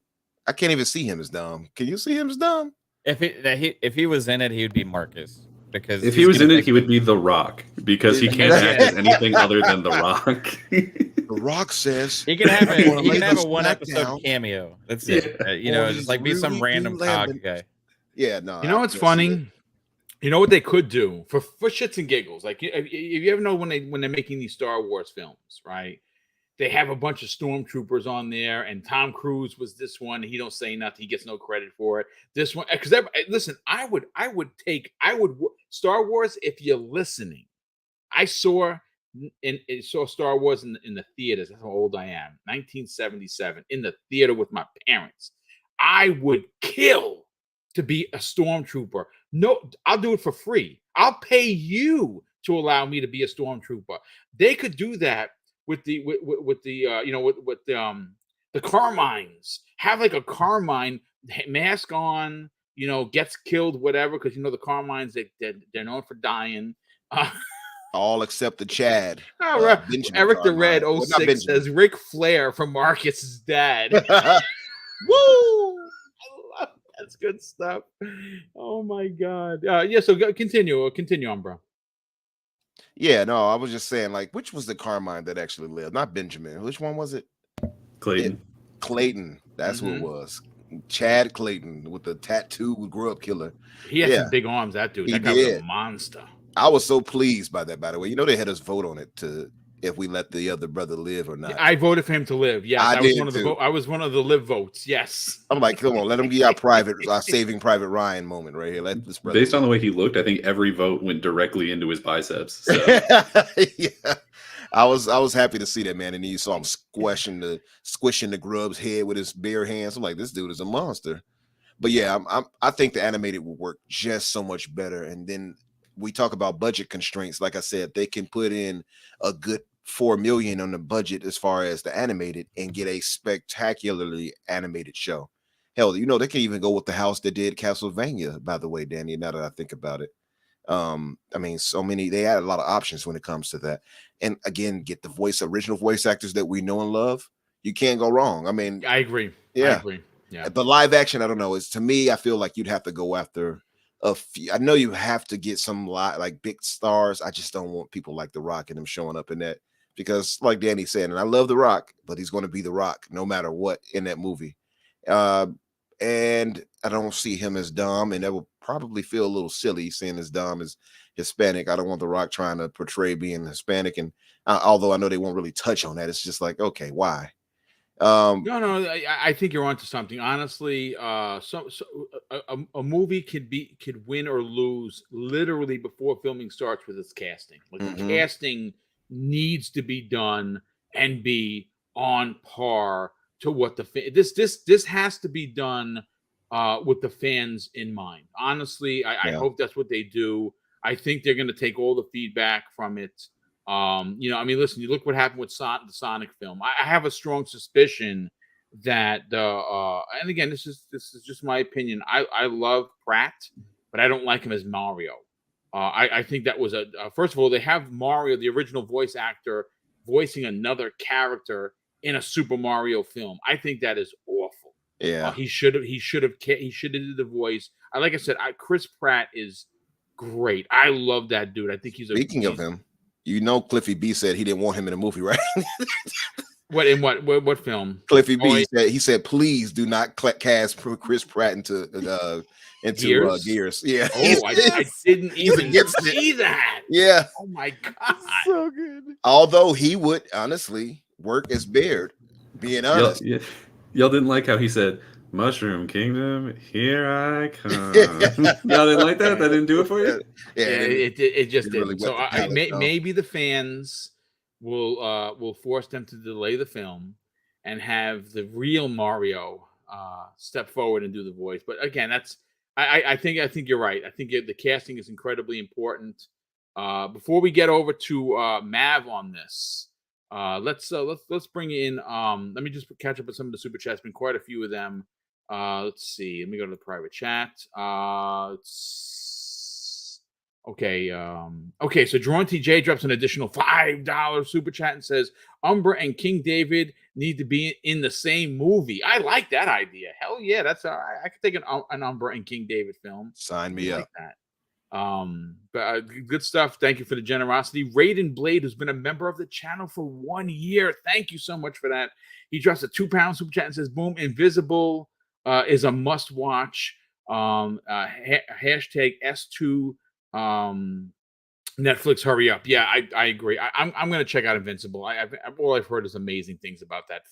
I can't even see him as Dom. Can you see him as Dom? If he was in it, he would be Marcus. Because if he was in it, he would be The Rock, because he can't act as anything other than The Rock. The Rock says he can have a one episode cameo. That's it. Just like be some random cog guy. Yeah, no. You know what's funny? You know what they could do for shits and giggles? Like, if you ever know when they're making these Star Wars films, right? They have a bunch of stormtroopers on there, and Tom Cruise was this one. He don't say nothing. He gets no credit for it. This one, because listen, I would Star Wars. If you're listening, I saw Star Wars in the theaters. That's how old I am. 1977 in the theater with my parents. I would kill to be a stormtrooper. No, I'll do it for free. I'll pay you to allow me to be a stormtrooper. They could do that with the Carmines. Have like a Carmine mask on, gets killed, whatever, because the Carmines, they're known for dying. All except the Chad. All right. Eric the Red 06 says Ric Flair from Marcus's dad. Woo! That's good stuff. Oh my God. So continue on, bro. Yeah, no, I was just saying, like, which was the Carmine that actually lived? Not Benjamin. Which one was it? Clayton. Clayton. That's who it was. Chad Clayton with the tattoo, grew up killer. He had some big arms, that dude. That guy was a monster. I was so pleased by that, by the way. They had us vote on it if we let the other brother live or not. I voted for him to live. Yes, I was one of the live votes. Yes. I'm like, come on, let him get our Saving Private Ryan moment right here. Let this brother. Based on the way he looked, I think every vote went directly into his biceps. So. Yeah. I was happy to see that, man. And you saw him squishing the grub's head with his bare hands. I'm like, this dude is a monster. But yeah, I think the animated will work just so much better. And then we talk about budget constraints. Like I said, they can put in a good $4 million on the budget as far as the animated and get a spectacularly animated show. Hell, they can even go with the house that did Castlevania, by the way, Danny, now that I think about it. I mean, they add a lot of options when it comes to that. And again, get the original voice actors that we know and love. You can't go wrong. I mean, I agree. Yeah. I agree. Yeah. But live action, I don't know. To me, I feel like you'd have to go after a few. I know you have to get some like big stars. I just don't want people like The Rock and them showing up in that, because like Danny said, and I love The Rock, but he's going to be The Rock no matter what in that movie. And I don't see him as Dom, and that will probably feel a little silly seeing as Dom is Hispanic. I don't want The Rock trying to portray being Hispanic, and although I know they won't really touch on that, it's just like, okay, why? No, I think you're onto something. Honestly, a movie could win or lose literally before filming starts with its casting. Like the casting needs to be done and be on par to what this has to be done with the fans in mind. Honestly, I hope that's what they do. I think they're going to take all the feedback from it. I mean, listen, you look what happened with the Sonic film. I have a strong suspicion that and again, this is just my opinion. I love Pratt, but I don't like him as Mario. I think that was first of all, they have Mario, the original voice actor, voicing another character in a Super Mario film. I think that is awful. Yeah, he should have did the voice. Like I said, Chris Pratt is great. I love that dude. I think he's speaking of him. Cliffy B said he didn't want him in the movie, right? What film? Cliffy Oh, B said, please do not cast Chris Pratt into Gears. Yeah. Oh, I didn't even against it. see that. Yeah. Oh my god. So good. Although he would honestly work as Baird, being honest. Y'all didn't like how he said, Mushroom Kingdom, here I come. Y'all didn't like that? That didn't do it for you? Yeah, it just didn't. Really So maybe the fans will force them to delay the film and have the real Mario step forward and do the voice. But again, that's I think you're right. I think the casting is incredibly important. Before we get over to Mav on this, let's bring in. Let me just catch up with some of the super chats. Been quite a few of them. Let's see. Let me go to the private chat. Okay. Okay. So Jerome TJ drops an additional $5 super chat and says Umbra and King David need to be in the same movie. I like that idea. Hell yeah, that's I could take an Umbra and King David film. Sign me up. That. But good stuff. Thank you for the generosity. Raiden Blade, who's been a member of the channel for 1 year. Thank you so much for that. He drops a £2 super chat and says, "Boom, Invisible is a must watch. Hashtag S2 Netflix, hurry up." Yeah, I agree. I'm gonna check out Invincible. All I've heard is amazing things about that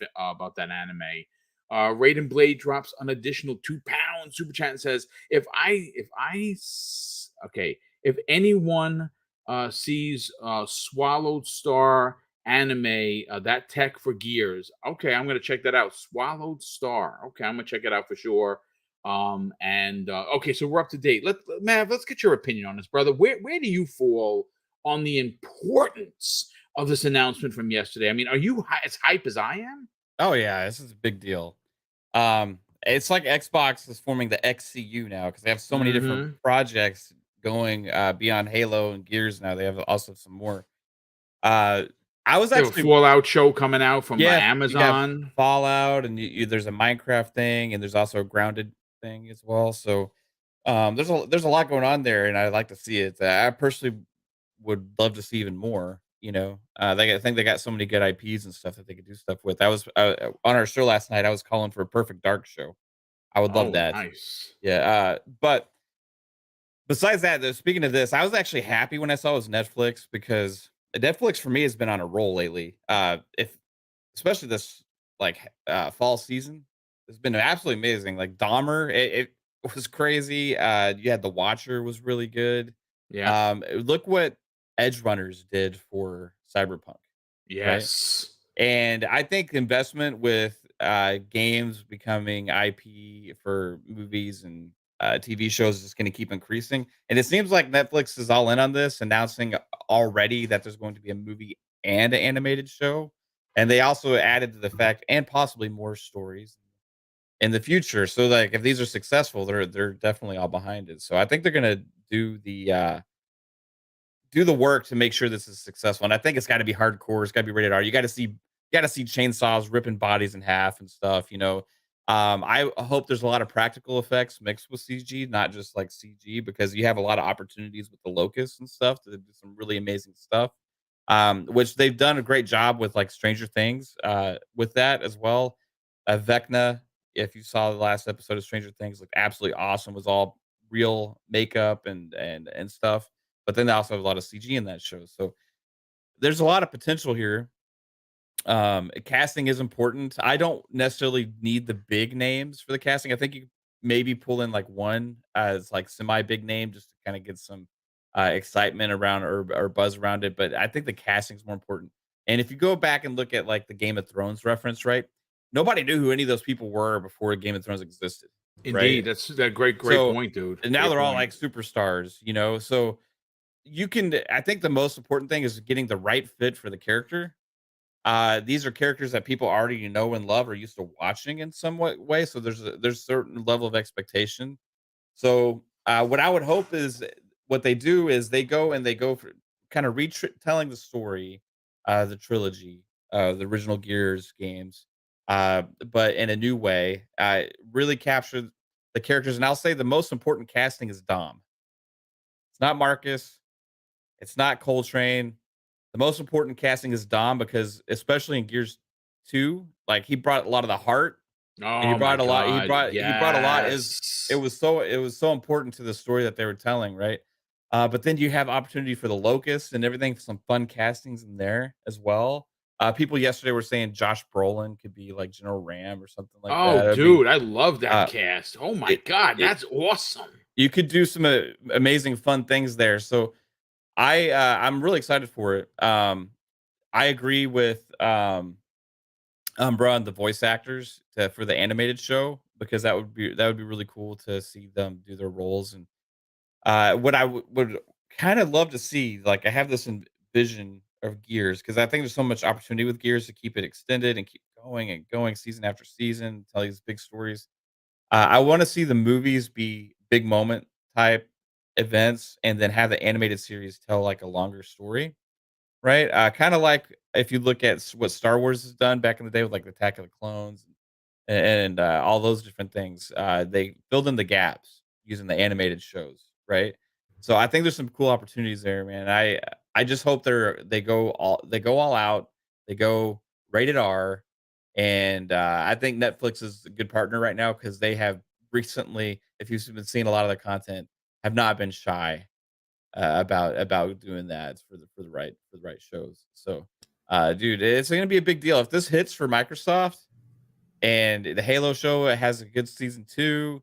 anime. Raiden Blade drops an additional £2 super chat and says, if anyone sees Swallowed Star anime, that tech for Gears, okay, I'm gonna check that out. Swallowed Star, okay, I'm gonna check it out for sure. Okay, so we're up to date. Mav, let's get your opinion on this, brother. Where do you fall on the importance of this announcement from yesterday? I mean, are you as hype as I am? Oh yeah, this is a big deal. It's like Xbox is forming the XCU now because they have so many different projects going beyond Halo and Gears now. They have also some more. I was actually a Fallout show coming out from Amazon. Fallout, and there's a Minecraft thing, and there's also a Grounded thing as well. So there's a lot going on there, and I'd like to see it. I personally would love to see even more. I think they got so many good IPs and stuff that they could do stuff with. I was on our show last night. I was calling for a Perfect Dark show. I would love that. Nice. Yeah. But besides that, though, speaking of this, I was actually happy when I saw it was Netflix because Netflix for me has been on a roll lately. Especially this fall season, it's been absolutely amazing. Like Dahmer, it was crazy. You had The Watcher was really good. Yeah. Look what Edge Runners did for Cyberpunk. Yes. Right? And I think investment with games becoming IP for movies and TV shows is just going to keep increasing. And it seems like Netflix is all in on this, announcing already that there's going to be a movie and an animated show. And they also added to the fact and possibly more stories in the future. So like if these are successful, they're definitely all behind it. So I think they're going to do the work to make sure this is successful. And I think it's got to be hardcore. It's got to be rated R. You got to see chainsaws ripping bodies in half and stuff. I hope there's a lot of practical effects mixed with CG, not just like CG, because you have a lot of opportunities with the locusts and stuff to do some really amazing stuff. Which they've done a great job with, like Stranger Things, with that as well. Vecna, if you saw the last episode of Stranger Things, looked absolutely awesome. It was all real makeup and stuff. But then they also have a lot of CG in that show. So there's a lot of potential here. Casting is important. I don't necessarily need the big names for the casting. I think you maybe pull in like one as like semi big name just to kind of get some excitement around or buzz around it. But I think the casting is more important. And if you go back and look at like the Game of Thrones reference, right? Nobody knew who any of those people were before Game of Thrones existed. Indeed, right? that's that great point, dude. And now great they're all point. like superstars, So I think the most important thing is getting the right fit for the character. These are characters that people already know and love or used to watching in some way. So there's a certain level of expectation. So what I would hope is what they do is they go for kind of retelling the story, the trilogy, the original Gears games, but in a new way. Really capture the characters. And I'll say the most important casting is Dom. It's not Marcus. It's not Coltrane. The most important casting is Dom because, especially in Gears too. Like he brought a lot of the heart, and he Oh my brought a lot. He God. brought a lot. Yes. It was so important to the story that they were telling, right? But then you have opportunity for the Locust and everything. Some fun castings in there as well. People yesterday were saying Josh Brolin could be like General Ram or something like that. Oh, That'd be dude, I love that uh, cast. Oh my it, God, it, that's awesome. you could do some amazing fun things there. So I'm really excited for it. I agree with Umbra and the voice actors for the animated show because that would be really cool to see them do their roles. And what I would kind of love to see, like I have this vision of Gears because I think there's so much opportunity with Gears to keep it extended and keep going and going season after season, tell these big stories. I want to see the movies be big moment type events, and then have the animated series tell like a longer story, right? Kind of like if you look at what Star Wars has done back in the day with like the Attack of the Clones and all those different things. They filled in the gaps using the animated shows, right? So I think there's some cool opportunities there, man. I just hope they go all out, they go rated R, and I think Netflix is a good partner right now because they have recently, if you've been seeing a lot of the content, have not been shy about doing that for the right shows. So, dude, it's gonna be a big deal if this hits for Microsoft and the Halo show has a good season 2.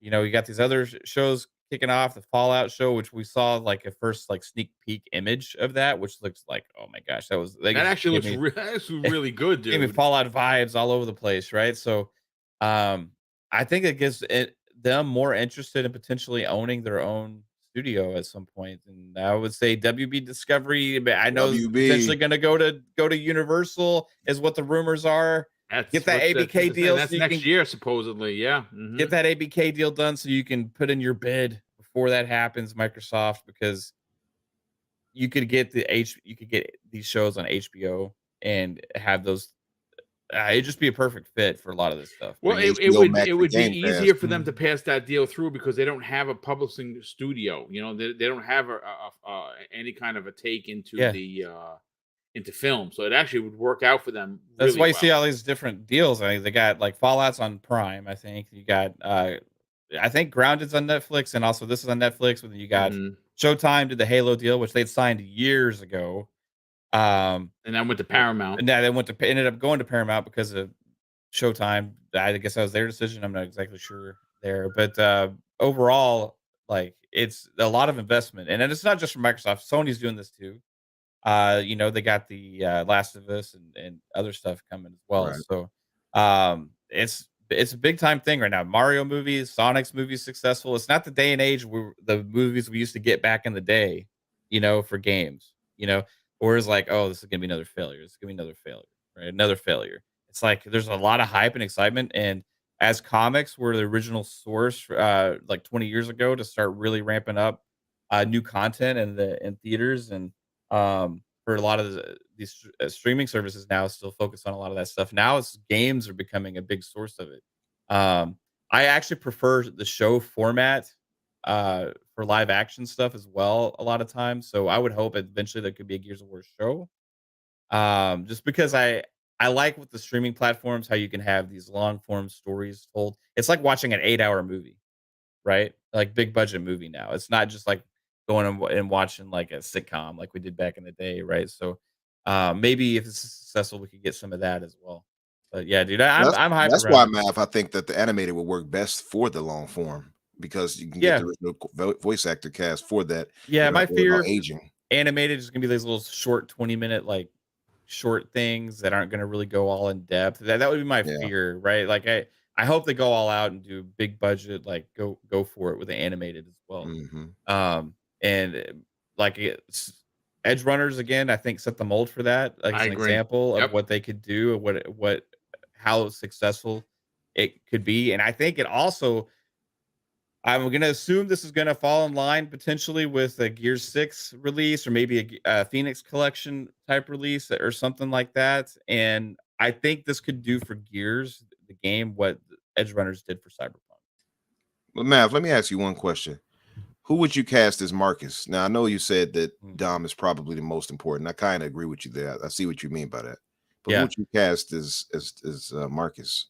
You know, you got these other shows kicking off, the Fallout show, which we saw like a first like sneak peek image of that, which looks like, oh my gosh, that was like That just actually gave looks me that's really good, gave me dude. Fallout vibes all over the place, right? So, um, I think it gives them more interested in potentially owning their own studio at some point. And I would say WB Discovery, but I know is potentially WB. going to go to Universal, is what the rumors are. Get That's that what ABK that's saying. deal so That's you next can year, supposedly. Yeah. get that ABK deal done so you can put in your bid before that happens, Microsoft, because you could get these shows on HBO and have those. It'd just be a perfect fit for a lot of this stuff. Well, Bring it HBO would Max to be Game Pass. easier for them to pass that deal through because they don't have a publishing studio. You know, they don't have any kind of a take into Yeah. the into film, so it actually would work out for them That's really why you see well. all these different deals. I mean, they got like Fallout's on Prime, I think. You got I think Grounded's on Netflix, and also this is on Netflix. But you got Mhm. Showtime did the Halo deal, which they'd signed years ago. And then with the w- Paramount. and now they ended up going to Paramount because of Showtime. I guess that was their decision. I'm not exactly sure there, but overall, like it's a lot of investment, and it's not just from Microsoft. Sony's doing this too. You know, they got the Last of Us and other stuff coming as well. Right. So it's a big time thing right now. Mario movies, Sonic's movies successful. It's not the day and age where the movies we used to get back in the day, you know, for games, you know, or it's like, oh, this is gonna be another failure. It's gonna be another failure, right? Another failure. It's like there's a lot of hype and excitement. And as comics were the original source like 20 years ago to start really ramping up new content in theaters and for a lot of these streaming services now still focus on a lot of that stuff. Now it's games are becoming a big source of it. I actually prefer the show format for live action stuff as well a lot of times. So I would hope eventually there could be a Gears of War show. Just because I like with the streaming platforms how you can have these long form stories told. It's like watching an 8-hour movie, right? Like big budget movie now. It's not just like going and watching like a sitcom like we did back in the day, right? So maybe if it's successful, we could get some of that as well. But yeah, dude, I'm hype That's why, around it. Mav, I think that the animated will work best for the long form because you can get Yeah, the original voice actor cast for that. yeah. You don't My have to worry about fear aging. animated is gonna be these little short 20-minute like short things that aren't gonna really go all in depth. That would be my Yeah. fear, right? Like I hope they go all out and do big budget, like go for it with the animated as well. Hmm. And like Edge Runners again, I think set the mold for that. Like I as an agree. example of Yep. what they could do, what how successful it could be, and I think it also I'm gonna assume this is gonna fall in line potentially with a Gears 6 release or maybe a Phoenix Collection type release or something like that. And I think this could do for Gears, the game, what Edge Runners did for Cyberpunk. But Mav, let me ask you one question. Who would you cast as Marcus? Now I know you said that Mm. Dom is probably the most important. I kind of agree with you there. I see what you mean by that. But who would you cast as Marcus?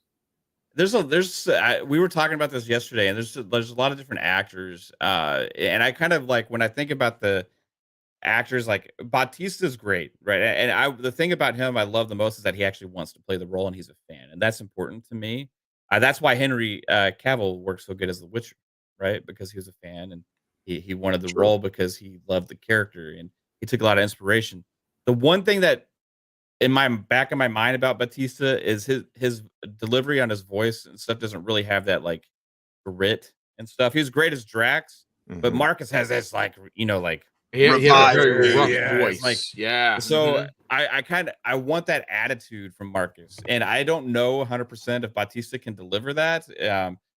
We were talking about this yesterday, and there's a lot of different actors, and I kind of like when I think about the actors, like Batista's great, right? And the thing about him I love the most is that he actually wants to play the role, and he's a fan, and that's important to me. That's why Henry Cavill works so good as The Witcher, right? Because he was a fan, and he wanted the role because he loved the character, and he took a lot of inspiration. The one thing that in my back of my mind about Batista is his delivery on his voice and stuff doesn't really have that like grit and stuff. He was great as Drax, but Marcus has this like like he had a very rough voice. Like so I want that attitude from Marcus, and I don't know 100% if Batista can deliver that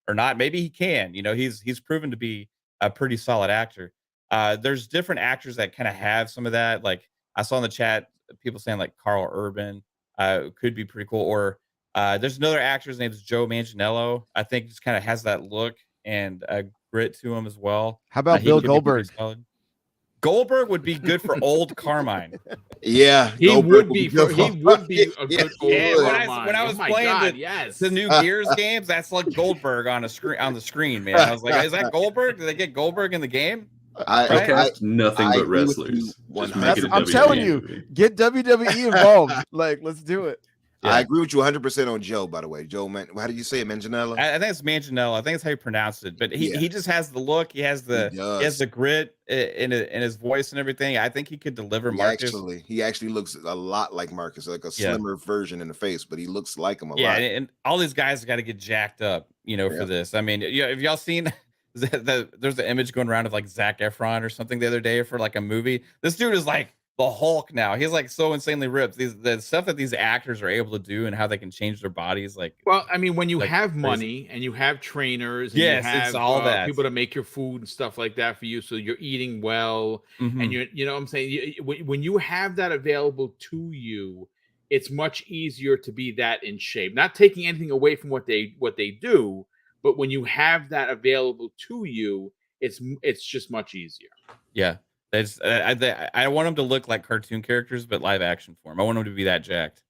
or not. Maybe he can. He's proven to be a pretty solid actor. There's different actors that kind of have some of that. Like I saw in the chat people saying like Carl Urban could be pretty cool. Or there's another actor, his name is Joe Manganiello. I think just kind of has that look and grit to him as well. How about Bill Goldberg? Goldberg would be good for old Carmine. Yeah, he would be a good old Carmine. When I was playing the new Gears games, that's like Goldberg on the screen, man. I was like, is that Goldberg? Did they get Goldberg in the game? I nothing but wrestlers. I'm telling you, get WWE involved. Like, let's do it. Yeah. I agree with you 100% on Joe, by the way. Joe, how do you say it? Manganiello? I think it's Manganiello. I think it's how you pronounce it. But he just has the look. He has the grit in his voice and everything. I think he could deliver Marcus. He actually looks a lot like Marcus, like a slimmer version in the face, but he looks like him a lot. Yeah, and all these guys got to get jacked up, for this. I mean, have y'all seen there's an image going around of like Zac Efron or something the other day for like a movie? This dude is like the Hulk now. He's like so insanely ripped. The stuff that these actors are able to do and how they can change their bodies, like. Well, I mean, when you have money and you have trainers, and you have it's all that people to make your food and stuff like that for you, so you're eating well, and you know what I'm saying. When you have that available to you, it's much easier to be that in shape. Not taking anything away from what they do, but when you have that available to you, it's just much easier. Yeah. I want them to look like cartoon characters, but live action form. I want them to be that jacked.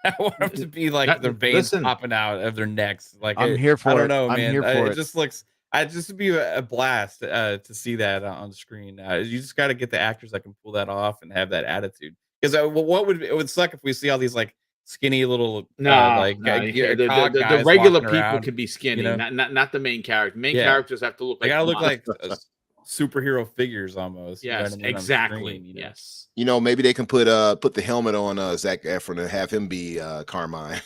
I want them to be like their veins popping out of their necks. Like I'm here for it. I don't know, man. I'm here for it. Just looks. Just to be a blast to see that on the screen. You just got to get the actors that can pull that off and have that attitude. Because it would suck if we see all these like skinny little the regular people around, can be skinny, not the main character. Main characters have to look. They gotta look like superhero figures almost. Yes, exactly. Yes. Maybe they can put the helmet on Zac Efron and have him be Carmine.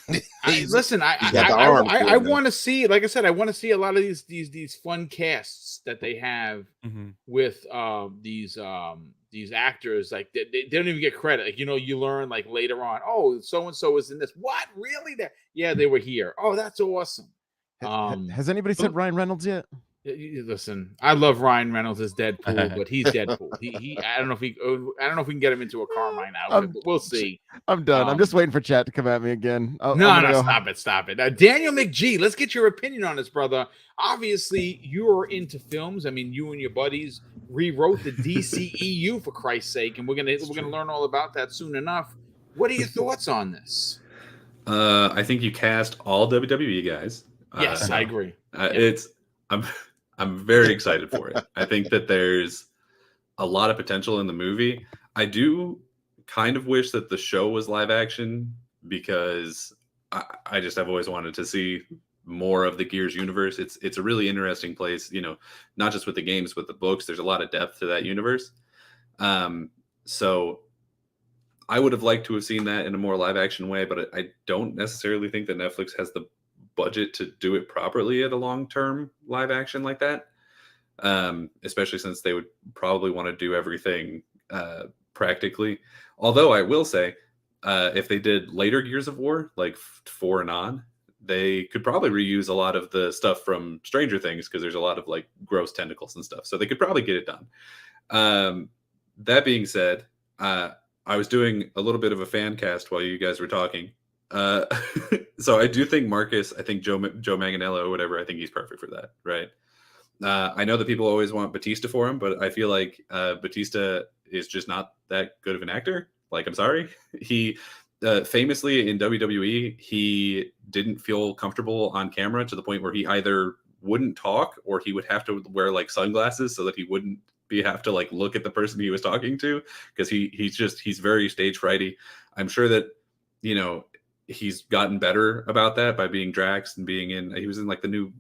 Listen, I want to see, like I said, I want to see a lot of these fun casts that they have with these actors. Like they don't even get credit. Like, you learn like later on, oh, so and so is in this. What? Really? They were here. Oh, that's awesome. Has anybody said Ryan Reynolds yet? Listen, I love Ryan Reynolds as Deadpool, but he's Deadpool. I don't know if we can get him into a Carmine now. We'll see. I'm done. I'm just waiting for chat to come at me again. Stop it. Daniel McG, let's get your opinion on this, brother. Obviously, you're into films. I mean, you and your buddies rewrote the DCEU for Christ's sake, and we're gonna learn all about that soon enough. What are your thoughts on this? I think you cast all WWE guys. Yes, I agree. I'm very excited for it. I think that there's a lot of potential in the movie. I do kind of wish that the show was live action because I just have always wanted to see more of the Gears universe. It's a really interesting place, not just with the games, but the books. There's a lot of depth to that universe. So I would have liked to have seen that in a more live action way, but I don't necessarily think that Netflix has the budget to do it properly at a long-term live action like that, especially since they would probably want to do everything practically. Although I will say, if they did later Gears of War, like 4 and on, they could probably reuse a lot of the stuff from Stranger Things because there's a lot of like gross tentacles and stuff. So they could probably get it done. That being said, I was doing a little bit of a fan cast while you guys were talking. So I do think Marcus, I think Joe Manganiello or whatever, I think he's perfect for that, right? I know that people always want Batista for him, but I feel like Batista is just not that good of an actor. Like, I'm sorry. He famously in WWE, he didn't feel comfortable on camera to the point where he either wouldn't talk or he would have to wear like sunglasses so that he wouldn't have to like look at the person he was talking to, because he's very stage frighty. I'm sure that, you know, he's gotten better about that by being Drax and he was in like the new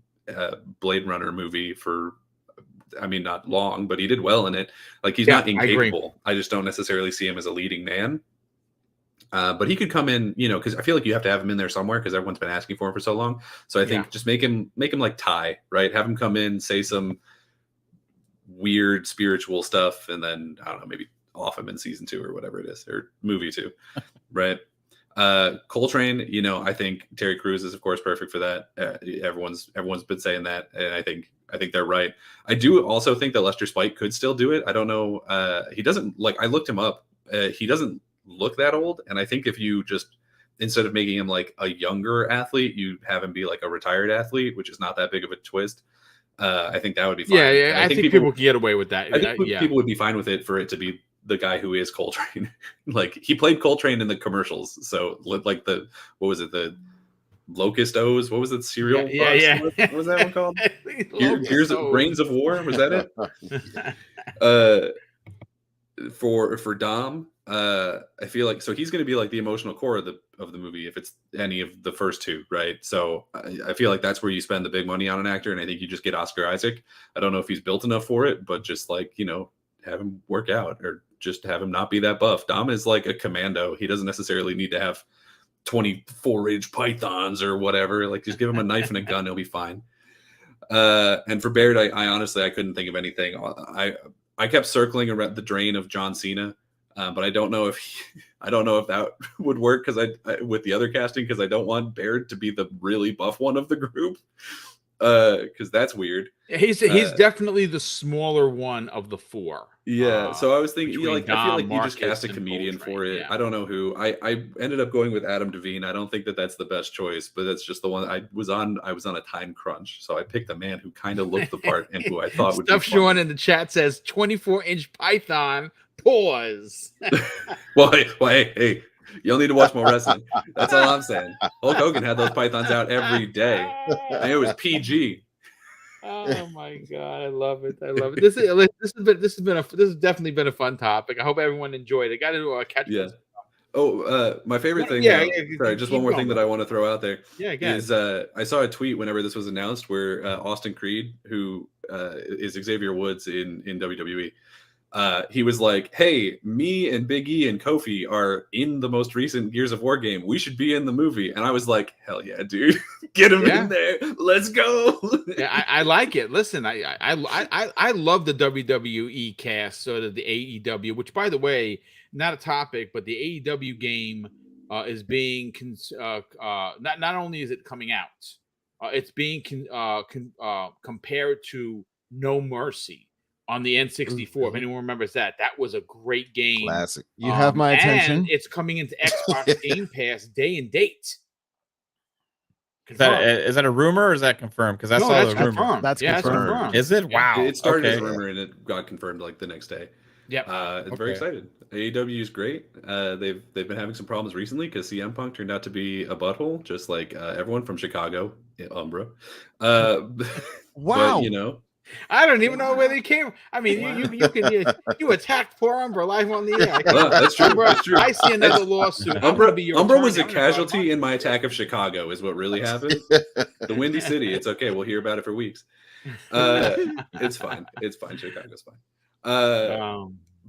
Blade Runner movie for, I mean, not long, but he did well in it. Like, he's not incapable. I just don't necessarily see him as a leading man. But he could come in, you know, because I feel like you have to have him in there somewhere because everyone's been asking for him for so long. So I think just make him like Ty, right? Have him come in, say some weird spiritual stuff, and then, I don't know, maybe off him in season 2 or whatever it is, or movie 2, right? Coltrane, you know, I think Terry Crews is of course perfect for that. Everyone's been saying that, and I think they're right. I do also think that Lester Spike could still do it. I don't know. He doesn't, like, I looked him up. He doesn't look that old, and I think if you just, instead of making him like a younger athlete, you have him be like a retired athlete, which is not that big of a twist. I think that would be fine. Yeah, I think people can get away with that. I think people would be fine with it for it to be the guy who is Coltrane. Like, he played Coltrane in the commercials. So like the Locust O's, what was it? Cereal? Yeah. What was that one called? Here's Brains of War. Was that it? For Dom, I feel like, so he's going to be like the emotional core of the movie if it's any of the first 2, right? So I feel like that's where you spend the big money on an actor, and I think you just get Oscar Isaac. I don't know if he's built enough for it, but just, like, you know, have him work out, or just have him not be that buff. Dom is like a commando. He doesn't necessarily need to have 24-inch pythons or whatever. Like, just give him a knife and a gun, he'll be fine. And for Baird, I honestly, I couldn't think of anything. I kept circling around the drain of John Cena, but I don't know if that would work, because I with the other casting, because I don't want Baird to be the really buff one of the group, because that's weird. He's definitely the smaller one of the 4. Yeah, so I was thinking, like, Dom, I feel like you Marcus, just cast a comedian for it. Yeah. I don't know who. I ended up going with Adam Devine. I don't think that that's the best choice, but that's just the one I was on a time crunch, so I picked a man who kind of looked the part and who I thought would be fun. Sean in the chat says 24-inch python. Pause. Well, hey, you'll need to watch more wrestling. That's all I'm saying. Hulk Hogan had those pythons out every day, and it was PG. Oh my god, I love it. This has definitely been a fun topic. I hope everyone enjoyed it. Got to catch. Yeah. Oh, my favorite thing. Sorry, just one more thing that I want to throw out there. Yeah, is I saw a tweet whenever this was announced where Austin Creed, who is Xavier Woods in WWE, he was like, "Hey, me and Big E and Kofi are in the most recent Gears of War game. We should be in the movie." And I was like, "Hell yeah, dude! Get him in there. Let's go." Yeah, I like it. Listen, I love the WWE cast, sort of the AEW, which, by the way, not a topic, but the AEW game is being not only is it coming out, it's being compared to No Mercy on the N64. If anyone remembers that was a great game. Classic. You have my attention. And it's coming into Xbox Game Pass day and date. Is that a rumor or is that confirmed? Because I saw the rumor. Confirmed. That's confirmed. Is it? Wow. It started as a rumor and it got confirmed like the next day. Yeah. It's very excited. AEW is great. They've been having some problems recently because CM Punk turned out to be a butthole, just like everyone from Chicago, Umbra. Wow. But, you know, I don't even know where they came. I mean, you attacked poor Umbra live on the air. That's true. That's true. I see another lawsuit. Umbra was a casualty in my attack of Chicago, is what really happened. The Windy City. It's okay. We'll hear about it for weeks. It's fine. It's fine. Chicago's fine.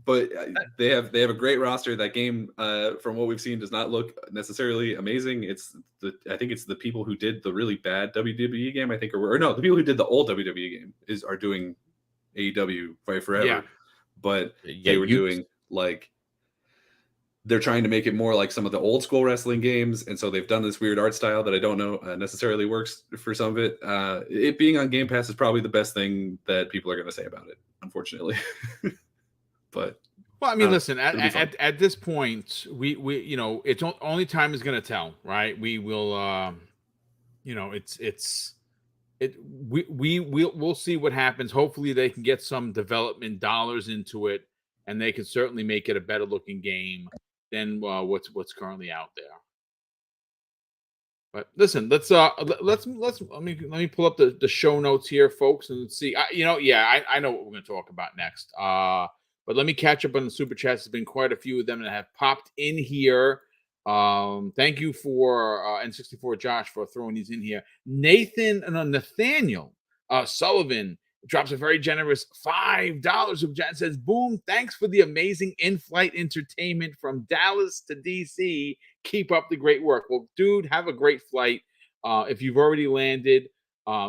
But they have a great roster. That game, from what we've seen, does not look necessarily amazing. I think it's the people who did the really bad WWE game, I think, or no, the people who did the old WWE game are doing AEW Fight Forever. Yeah. But they were doing like, they're trying to make it more like some of the old school wrestling games, and so they've done this weird art style that I don't know necessarily works for some of it. It being on Game Pass is probably the best thing that people are going to say about it, unfortunately. But well, I mean, listen, at this point, we you know, it's only time is going to tell, right? We will, you know, we'll see what happens. Hopefully, they can get some development dollars into it, and they can certainly make it a better looking game. than what's currently out there. But listen, let's let me pull up the show notes here, folks, and see. I know what we're going to talk about next. But let me catch up on the super chats. There's been quite a few of them that have popped in here. Thank you for N64 Josh for throwing these in here. Nathaniel Sullivan drops a very generous $5 super chat and says, "Boom, thanks for the amazing in-flight entertainment from Dallas to DC. Keep up the great work." Well, dude, have a great flight. If you've already landed,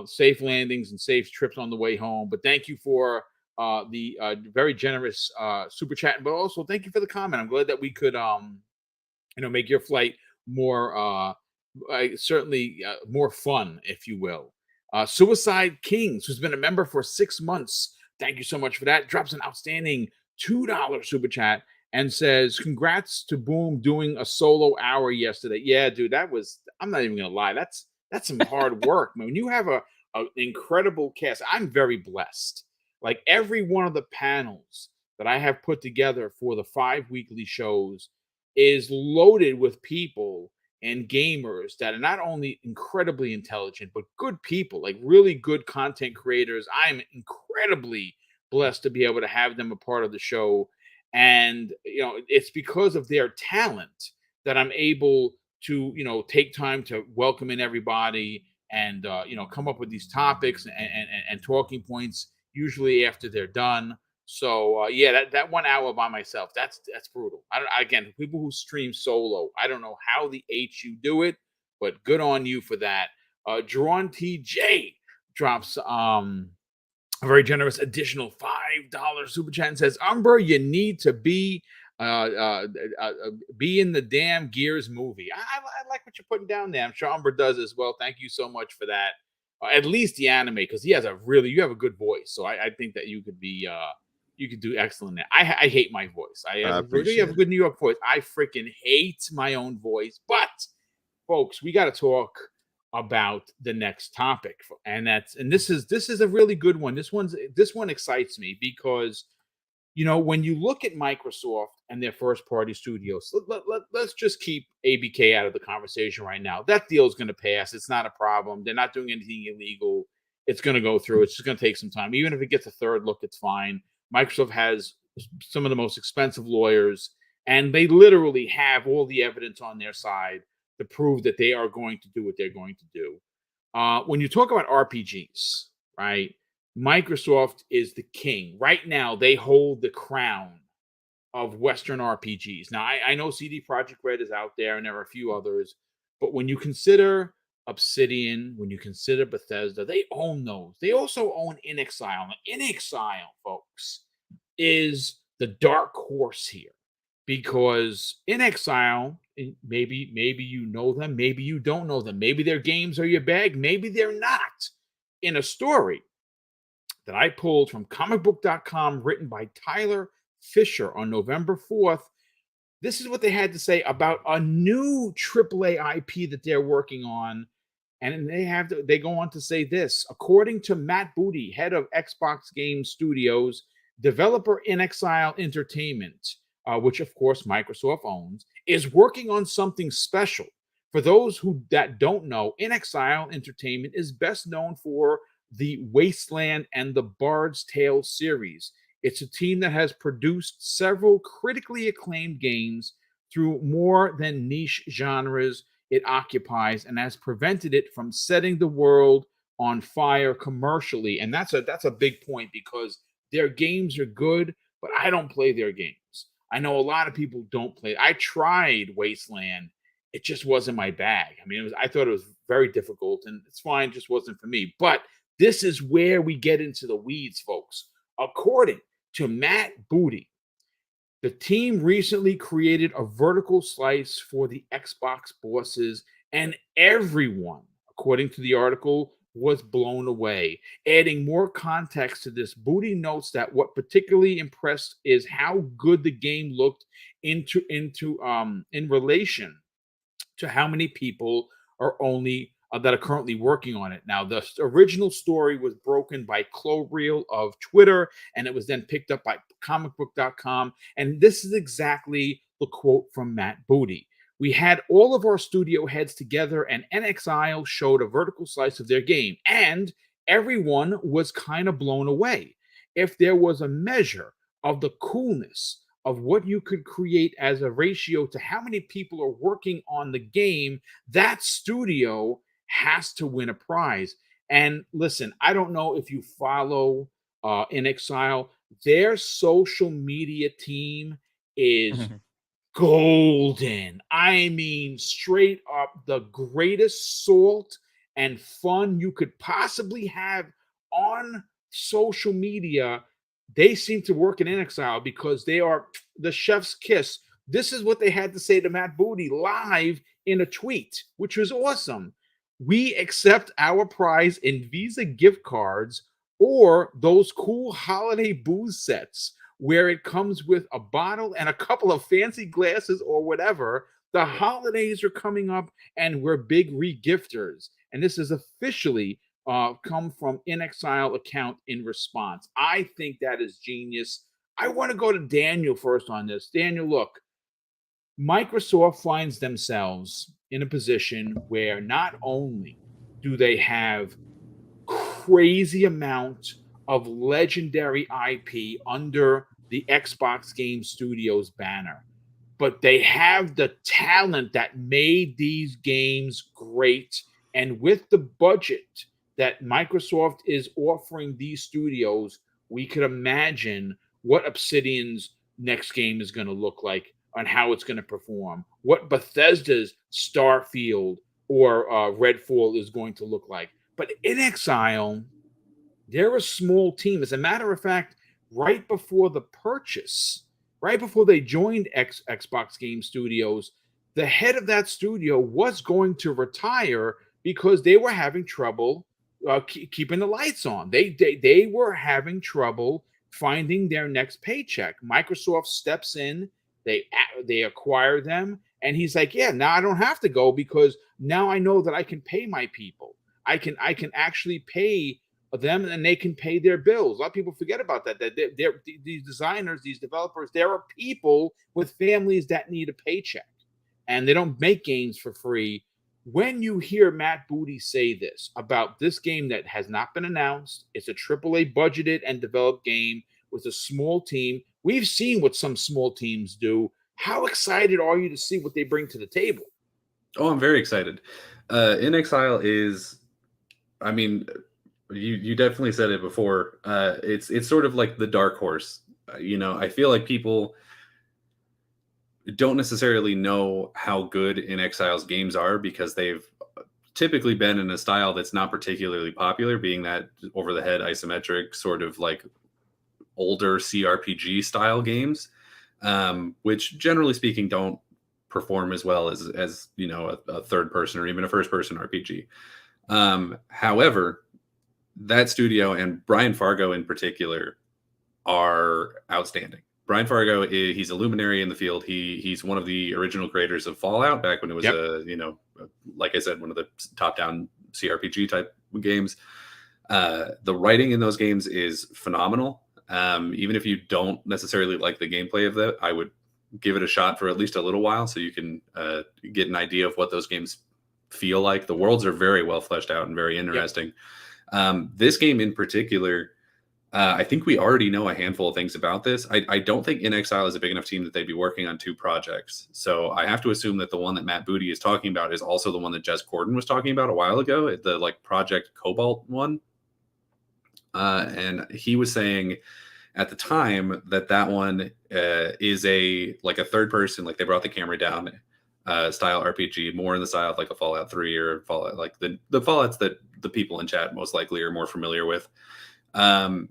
safe landings and safe trips on the way home. But thank you for the very generous super chat, but also thank you for the comment. I'm glad that we could make your flight more certainly more fun, if you will. Suicide Kings, who's been a member for 6 months, thank you so much for that, drops an outstanding $2 super chat and says, "Congrats to Boom doing a solo hour yesterday." Yeah, dude, I'm not even gonna lie, that's some hard work, man. When you have a incredible cast, I'm very blessed. Like, every one of the panels that I have put together for the 5 weekly shows is loaded with people and gamers that are not only incredibly intelligent, but good people, like really good content creators. I'm incredibly blessed to be able to have them a part of the show. And, it's because of their talent that I'm able to, take time to welcome in everybody and, come up with these topics and talking points, usually after they're done. So that 1 hour by myself, that's brutal. Again, people who stream solo, I don't know how the H you do it, but good on you for that. Drawn TJ drops a very generous additional $5 super chat and says, "Umber, you need to be in the damn Gears movie." I like what you're putting down there. I'm sure Umber does as well. Thank you so much for that. At least the anime, because you have a good voice. So I think that you could be you could do excellent there. I hate my voice. I have a good New York voice. I freaking hate my own voice. But folks, we got to talk about the next topic, and this is a really good one. This one excites me because when you look at Microsoft and their first party studios, let's just keep ABK out of the conversation right now. That deal is going to pass. It's not a problem. They're not doing anything illegal. It's going to go through. It's just going to take some time. Even if it gets a third look, it's fine. Microsoft has some of the most expensive lawyers, and they literally have all the evidence on their side to prove that they are going to do what they're going to do. When you talk about RPGs, right, Microsoft is the king. Right now, they hold the crown of Western RPGs. Now, I know CD Projekt Red is out there, and there are a few others, but when you consider Obsidian, when you consider Bethesda, they own those. They also own InXile. Now, InXile, folks, is the dark horse here, because InXile, maybe you know them, maybe you don't know them, maybe their games are your bag, maybe they're not. In a story that I pulled from comicbook.com, written by Tyler Fisher on November 4th, this is what they had to say about a new AAA IP that they're working on. And they go on to say this: according to Matt Booty, head of Xbox Game Studios, developer InXile Entertainment, which of course Microsoft owns, is working on something special. For those that don't know, InXile Entertainment is best known for the Wasteland and the Bard's Tale series. It's a team that has produced several critically acclaimed games through more than niche genres it occupies, and has prevented it from setting the world on fire commercially. And that's a big point, because their games are good, but I don't play their games. I know a lot of people don't play. I tried Wasteland. It just wasn't my bag. I mean, I thought it was very difficult, and it's fine, it just wasn't for me. But this is where we get into the weeds, folks. According to Matt Booty, the team recently created a vertical slice for the Xbox bosses, and everyone, according to the article, was blown away. Adding more context to this, Booty notes that what particularly impressed is how good the game looked in relation to how many people are that are currently working on it. Now, the original story was broken by Cloreel of Twitter, and it was then picked up by comicbook.com. And this is exactly the quote from Matt Booty. We had all of our studio heads together, and InXile showed a vertical slice of their game, and everyone was kind of blown away. If there was a measure of the coolness of what you could create as a ratio to how many people are working on the game, that studio has to win a prize. And listen, I don't know if you follow InXile. Their social media team is golden. I mean, straight up the greatest salt and fun you could possibly have on social media. They seem to work in InXile because they are the chef's kiss. This is what they had to say to Matt Booty live in a tweet, which was awesome. We accept our prize in Visa gift cards or those cool holiday booze sets where it comes with a bottle and a couple of fancy glasses or whatever. The holidays are coming up and we're big regifters. And this is officially come from InXile account in response. I think that is genius. I want to go to Daniel first on this. Daniel, look, Microsoft finds themselves in a position where not only do they have crazy amount of legendary IP under the Xbox Game Studios banner, but they have the talent that made these games great. And with the budget that Microsoft is offering these studios, we could imagine what Obsidian's next game is going to look like and how it's going to perform, what Bethesda's Starfield or Redfall is going to look like. But InXile, they're a small team. As a matter of fact, right before the purchase, right before they joined Xbox Game Studios, the head of that studio was going to retire because they were having trouble keeping the lights on. They were having trouble finding their next paycheck. Microsoft steps in, they acquire them, and he's like, yeah, now I don't have to go because now I know that I can pay my people. I can actually pay them and they can pay their bills. A lot of people forget about that. That these designers, these developers, there are people with families that need a paycheck, and they don't make games for free. When you hear Matt Booty say this about this game that has not been announced, it's a AAA budgeted and developed game with a small team. We've seen what some small teams do. How excited are you to see what they bring to the table? Oh, I'm very excited. InXile is, I mean, you definitely said it before. It's sort of like the dark horse. I feel like people don't necessarily know how good InXile's games are because they've typically been in a style that's not particularly popular, being that over-the-head isometric sort of like older CRPG style games, which generally speaking don't perform as well as a third person or even a first person RPG. However, that studio and Brian Fargo in particular are outstanding. Brian Fargo, he's a luminary in the field. He's one of the original creators of Fallout back when it was like I said, one of the top-down CRPG type games. The writing in those games is phenomenal. Even if you don't necessarily like the gameplay of that, I would give it a shot for at least a little while so you can get an idea of what those games feel like. The worlds are very well fleshed out and very interesting. Yep. This game in particular, I think we already know a handful of things about this. I don't think InXile is a big enough team that they'd be working on two projects. So I have to assume that the one that Matt Booty is talking about is also the one that Jez Corden was talking about a while ago, the like Project Cobalt one. And he was saying at the time that one is a third person, like they brought the camera down style RPG, more in the style of like a Fallout 3 or Fallout, like the Fallouts that the people in chat most likely are more familiar with. I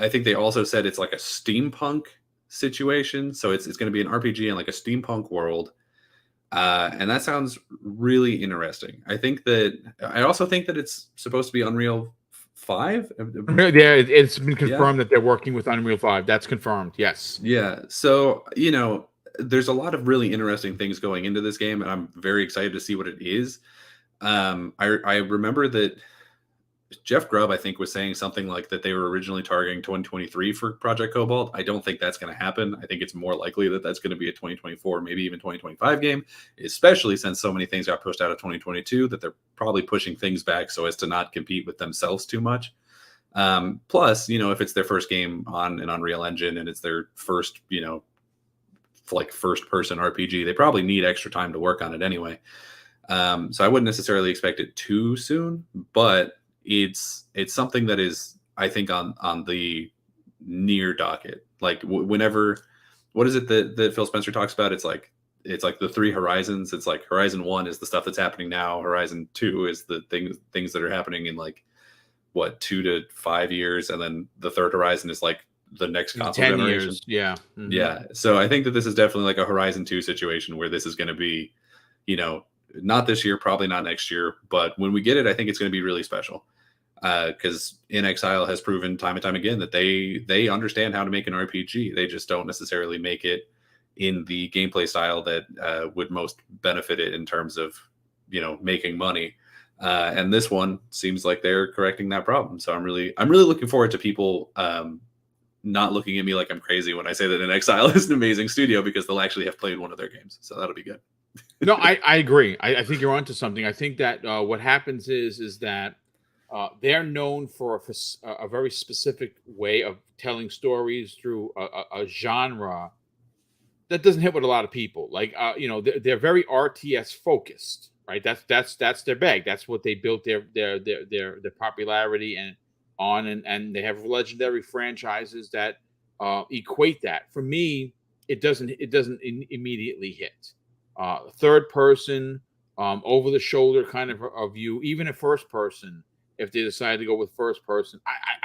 think they also said it's like a steampunk situation. So it's going to be an RPG in like a steampunk world. And that sounds really interesting. I also think that it's supposed to be Unreal 5. Yeah, it's been confirmed that they're working with Unreal 5. That's confirmed. Yes. Yeah. So, there's a lot of really interesting things going into this game, and I'm very excited to see what it is. I remember that Jeff Grubb, I think, was saying something like that they were originally targeting 2023 for Project Cobalt. I don't think that's going to happen. I think it's more likely that that's going to be a 2024, maybe even 2025 game, especially since so many things got pushed out of 2022 that they're probably pushing things back so as to not compete with themselves too much. Plus, if it's their first game on an Unreal Engine and it's their first, like first person RPG, they probably need extra time to work on it anyway. So I wouldn't necessarily expect it too soon, but it's something that is, I think, on the near docket. Like whenever, what is it that Phil Spencer talks about? It's like the three horizons. It's like Horizon 1 is the stuff that's happening now. Horizon 2 is the things that are happening in like 2 to 5 years, and then the third horizon is like the next console 10 generation. years. Yeah. Mm-hmm. Yeah. So I think that this is definitely like a Horizon 2 situation where this is going to be, not this year, probably not next year, but when we get it, I think it's going to be really special. Because InXile has proven time and time again that they understand how to make an RPG. They just don't necessarily make it in the gameplay style that would most benefit it in terms of, making money. And this one seems like they're correcting that problem. So I'm really looking forward to people not looking at me like I'm crazy when I say that InXile is an amazing studio, because they'll actually have played one of their games. So that'll be good. No, I agree. I think you're onto something. I think that what happens is that they're known for a very specific way of telling stories through a genre that doesn't hit with a lot of people. Like, they're very RTS focused, right? That's their bag. That's what they built their popularity and they have legendary franchises that equate that. For me, it doesn't immediately hit. Third person, over the shoulder kind of a view, even a first person. If they decide to go with first person,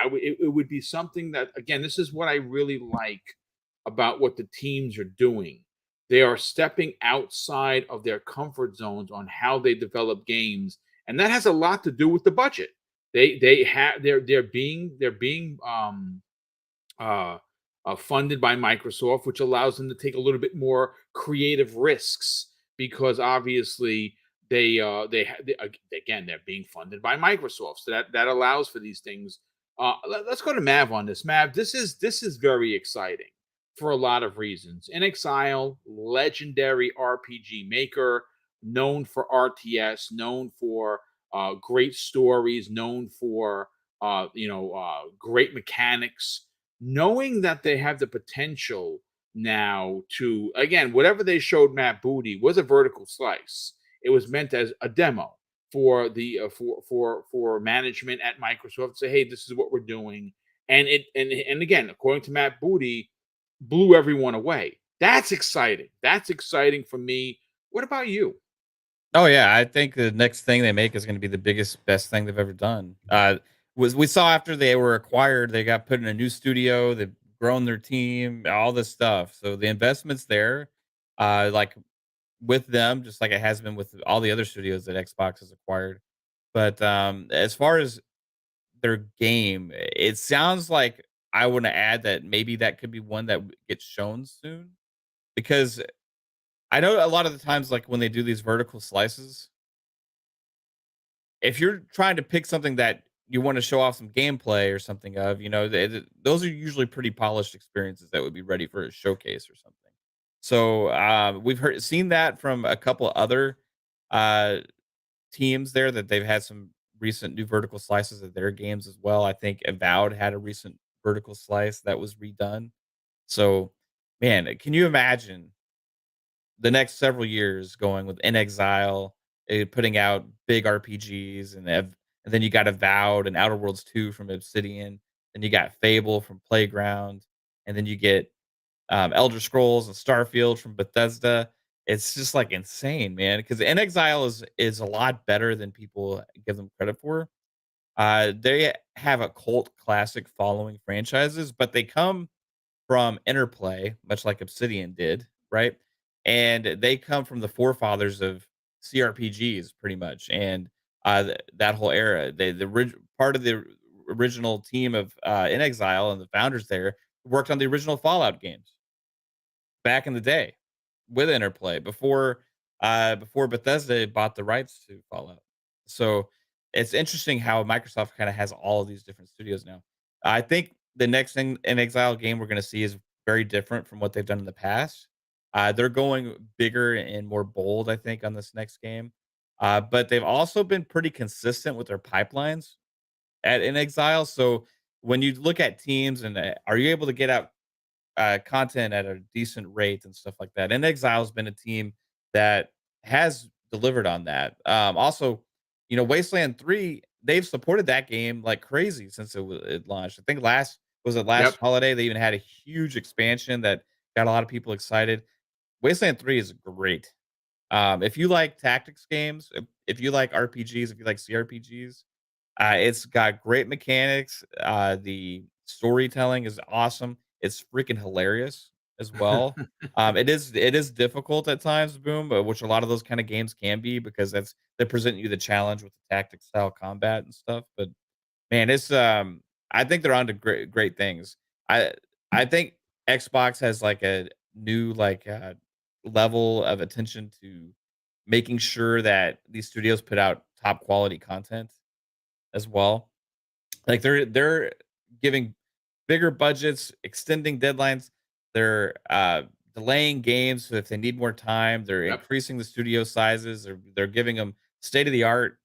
it would be something that, again, this is what I really like about what the teams are doing. They are stepping outside of their comfort zones on how they develop games, and that has a lot to do with the budget. They're being funded by Microsoft, which allows them to take a little bit more creative risks, because obviously again, they're being funded by Microsoft, so that allows for these things. Let's go to Mav on this. Mav, this is very exciting for a lot of reasons. InXile, legendary RPG maker, known for RTS, known for great stories, known for great mechanics. Knowing that they have the potential now to, again, whatever they showed Matt Booty was a vertical slice. It was meant as a demo for the for management at Microsoft to say, hey, this is what we're doing. And again, according to Matt Booty, blew everyone away. That's exciting. That's exciting for me. What about you? Oh yeah, I think the next thing they make is going to be the best thing they've ever done. We saw after they were acquired, they got put in a new studio, they've grown their team, all this stuff. So the investments there, like with them, just like it has been with all the other studios that Xbox has acquired. But as far as their game, it sounds like I want to add that maybe that could be one that gets shown soon, because I know a lot of the times, like when they do these vertical slices, if you're trying to pick something that you want to show off some gameplay or something of, those are usually pretty polished experiences that would be ready for a showcase or something. So we've seen that from a couple other uh, teams there, that they've had some recent new vertical slices of their games as well. I think Avowed had a recent vertical slice that was redone. So, man, can you imagine the next several years going with InXile, putting out big RPGs, and then you got Avowed and Outer Worlds 2 from Obsidian, and you got Fable from Playground, and then you get Elder Scrolls and Starfield from Bethesda. It's just like insane, man. Because InXile is a lot better than people give them credit for. They have a cult classic following franchises, but they come from Interplay, much like Obsidian did, right? And they come from the forefathers of CRPGs, pretty much, and that whole era. Part of the original team of InXile and the founders there worked on the original Fallout games back in the day with Interplay before Bethesda bought the rights to Fallout. So it's interesting how Microsoft kind of has all of these different studios now. I think the next thing InXile game we're going to see is very different from what they've done in the past. They're going bigger and more bold, I think, on this next game. But they've also been pretty consistent with their pipelines at InXile. So when you look at teams and are you able to get out content at a decent rate and stuff like that? InXile has been a team that has delivered on that. Also, Wasteland 3, they've supported that game like crazy since it launched. I think last Yep. holiday they even had a huge expansion that got a lot of people excited. Wasteland 3 is great. If you like tactics games, if you like RPGs, if you like CRPGs, it's got great mechanics. The storytelling is awesome. It's freaking hilarious as well. It is difficult at times, Boom, which a lot of those kind of games can be because they present you the challenge with the tactic style combat and stuff. But man, it's I think they're on to great things. I I think Xbox has like a new level of attention to making sure that these studios put out top quality content as well. Like they're giving bigger budgets, extending deadlines. They're delaying games so if they need more time. They're Yep. increasing the studio sizes. They're giving them state of the art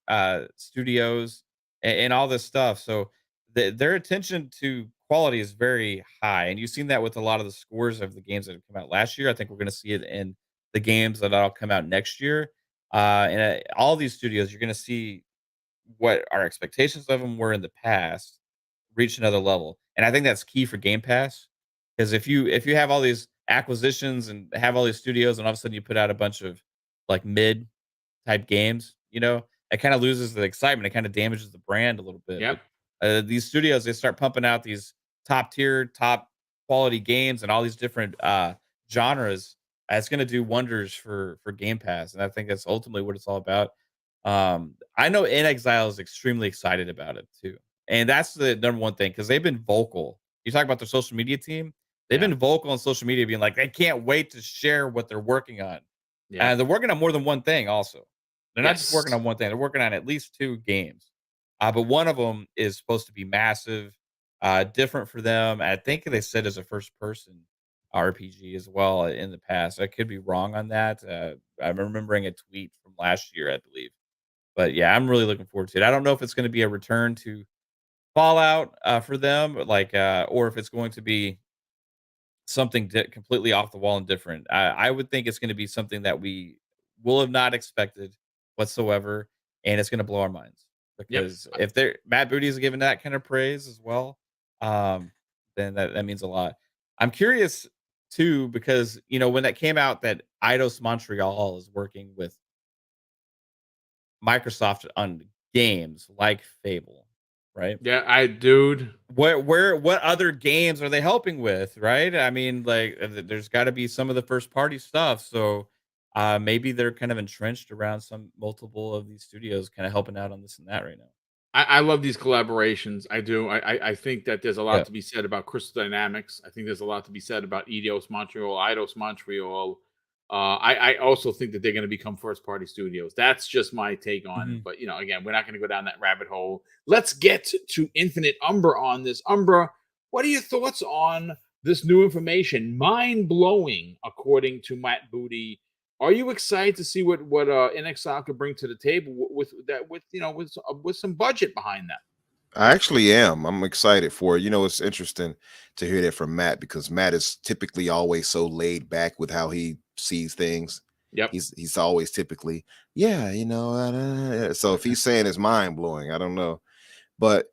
studios and all this stuff. So their attention to quality is very high, and you've seen that with a lot of the scores of the games that have come out last year. I think we're going to see it in the games that'll come out next year. And all these studios, you're going to see what our expectations of them were in the past reach another level. And I think that's key for Game Pass because if you have all these acquisitions and have all these studios and all of a sudden you put out a bunch of like mid type games, it kind of loses the excitement. It kind of damages the brand a little bit. Yep. But, these studios, they start pumping out these top tier, top quality games and all these different genres. It's going to do wonders for Game Pass, and I think that's ultimately what it's all about. I know InXile is extremely excited about it too. And that's the number one thing because they've been vocal. You talk about their social media team, they've Yeah. been vocal on social media, being like, they can't wait to share what they're working on. Yeah. And they're working on more than one thing, also. They're not just working Yes. on one thing, they're working on at least 2 games. But one of them is supposed to be massive, different for them. I think they said as a first person RPG as well in the past. I could be wrong on that. I'm remembering a tweet from last year, I believe. But yeah, I'm really looking forward to it. I don't know if it's going to be a return to Fallout for them, or if it's going to be something completely off the wall and different. I would think it's going to be something that we will have not expected whatsoever, and it's going to blow our minds Yep. because if they're Matt Booty is given that kind of praise as well, then that means a lot. I'm curious too because when that came out that Eidos Montreal is working with Microsoft on games like Fable, right? Yeah, dude. What other games are they helping with, right? I mean, like there's got to be some of the first party stuff. So maybe they're kind of entrenched around some multiple of these studios kind of helping out on this and that right now. I love these collaborations. I do. I think that there's a lot Yeah. to be said about Crystal Dynamics. I think there's a lot to be said about Eidos Montreal, Eidos Montreal. I also think that they're going to become first party studios. That's just my take on it. But again, we're not going to go down that rabbit hole. Let's get to Infinite Umbra on this. Umbra, what are your thoughts on this new information? Mind blowing, according to Matt Booty. Are you excited to see what InXile could bring to the table with some budget behind that? I actually am. I'm excited for it. It's interesting to hear that from Matt because Matt is typically always so laid back with how he sees things. Yep. He's always typically, so if he's saying it's mind blowing, I don't know. But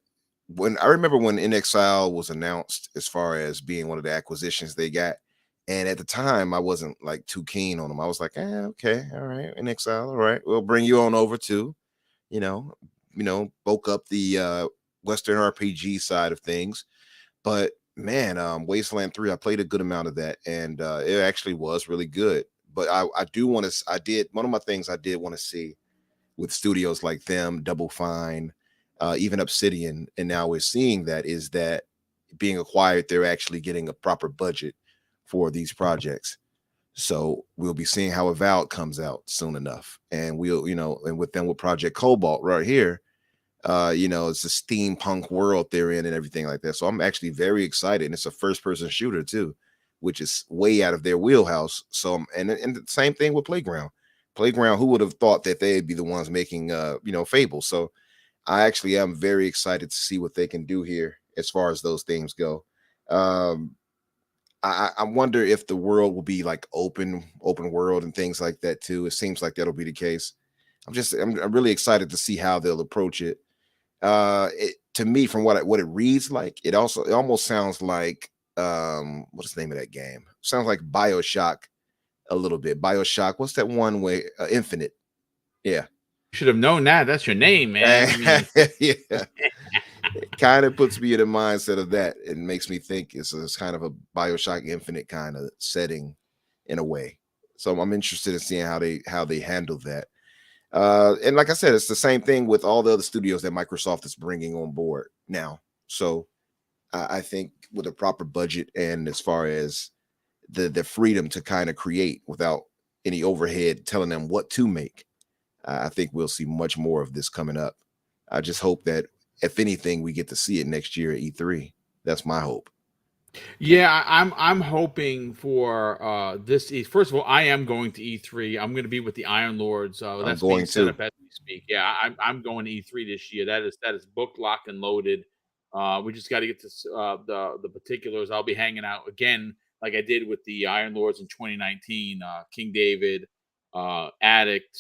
I remember when InXile was announced as far as being one of the acquisitions they got, and at the time I wasn't like too keen on them. I was like, okay, all right, InXile, all right, we'll bring you on over too. Bulk up the Western RPG side of things. But man, Wasteland 3, I played a good amount of that, and it actually was really good. But one of my things I did want to see with studios like them, Double Fine, even Obsidian, and now we're seeing that is that being acquired, they're actually getting a proper budget for these projects. So we'll be seeing how Avowed comes out soon enough. And and with Project Cobalt right here, It's a steampunk world they're in and everything like that. So I'm actually very excited. And it's a first-person shooter too, which is way out of their wheelhouse. So and the same thing with Playground. Who would have thought that they'd be the ones making Fable? So I actually am very excited to see what they can do here as far as those things go. I wonder if the world will be like open world and things like that too. It seems like that'll be the case. I'm really excited to see how they'll approach it. To me, from what it reads like, it almost sounds like what's the name of that game? Sounds like BioShock a little bit. BioShock. What's that one way? Infinite. Yeah. Should have known that. That's your name, man. Yeah. It kind of puts me in the mindset of that. It makes me think it's kind of a BioShock Infinite kind of setting in a way. So I'm interested in seeing how they handle that. And like I said, it's the same thing with all the other studios that Microsoft is bringing on board now. So I think with a proper budget and as far as the freedom to kind of create without any overhead telling them what to make, I think we'll see much more of this coming up. I just hope that if anything, we get to see it next year at E3. That's my hope. Yeah, I'm hoping for this. First of all, I am going to E3. I'm going to be with the Iron Lords. That's being set up as we speak. Yeah, I'm going to E3 this year. That is booked, locked, and loaded. We just got to get to the particulars. I'll be hanging out again, like I did with the Iron Lords in 2019. King David, Addict,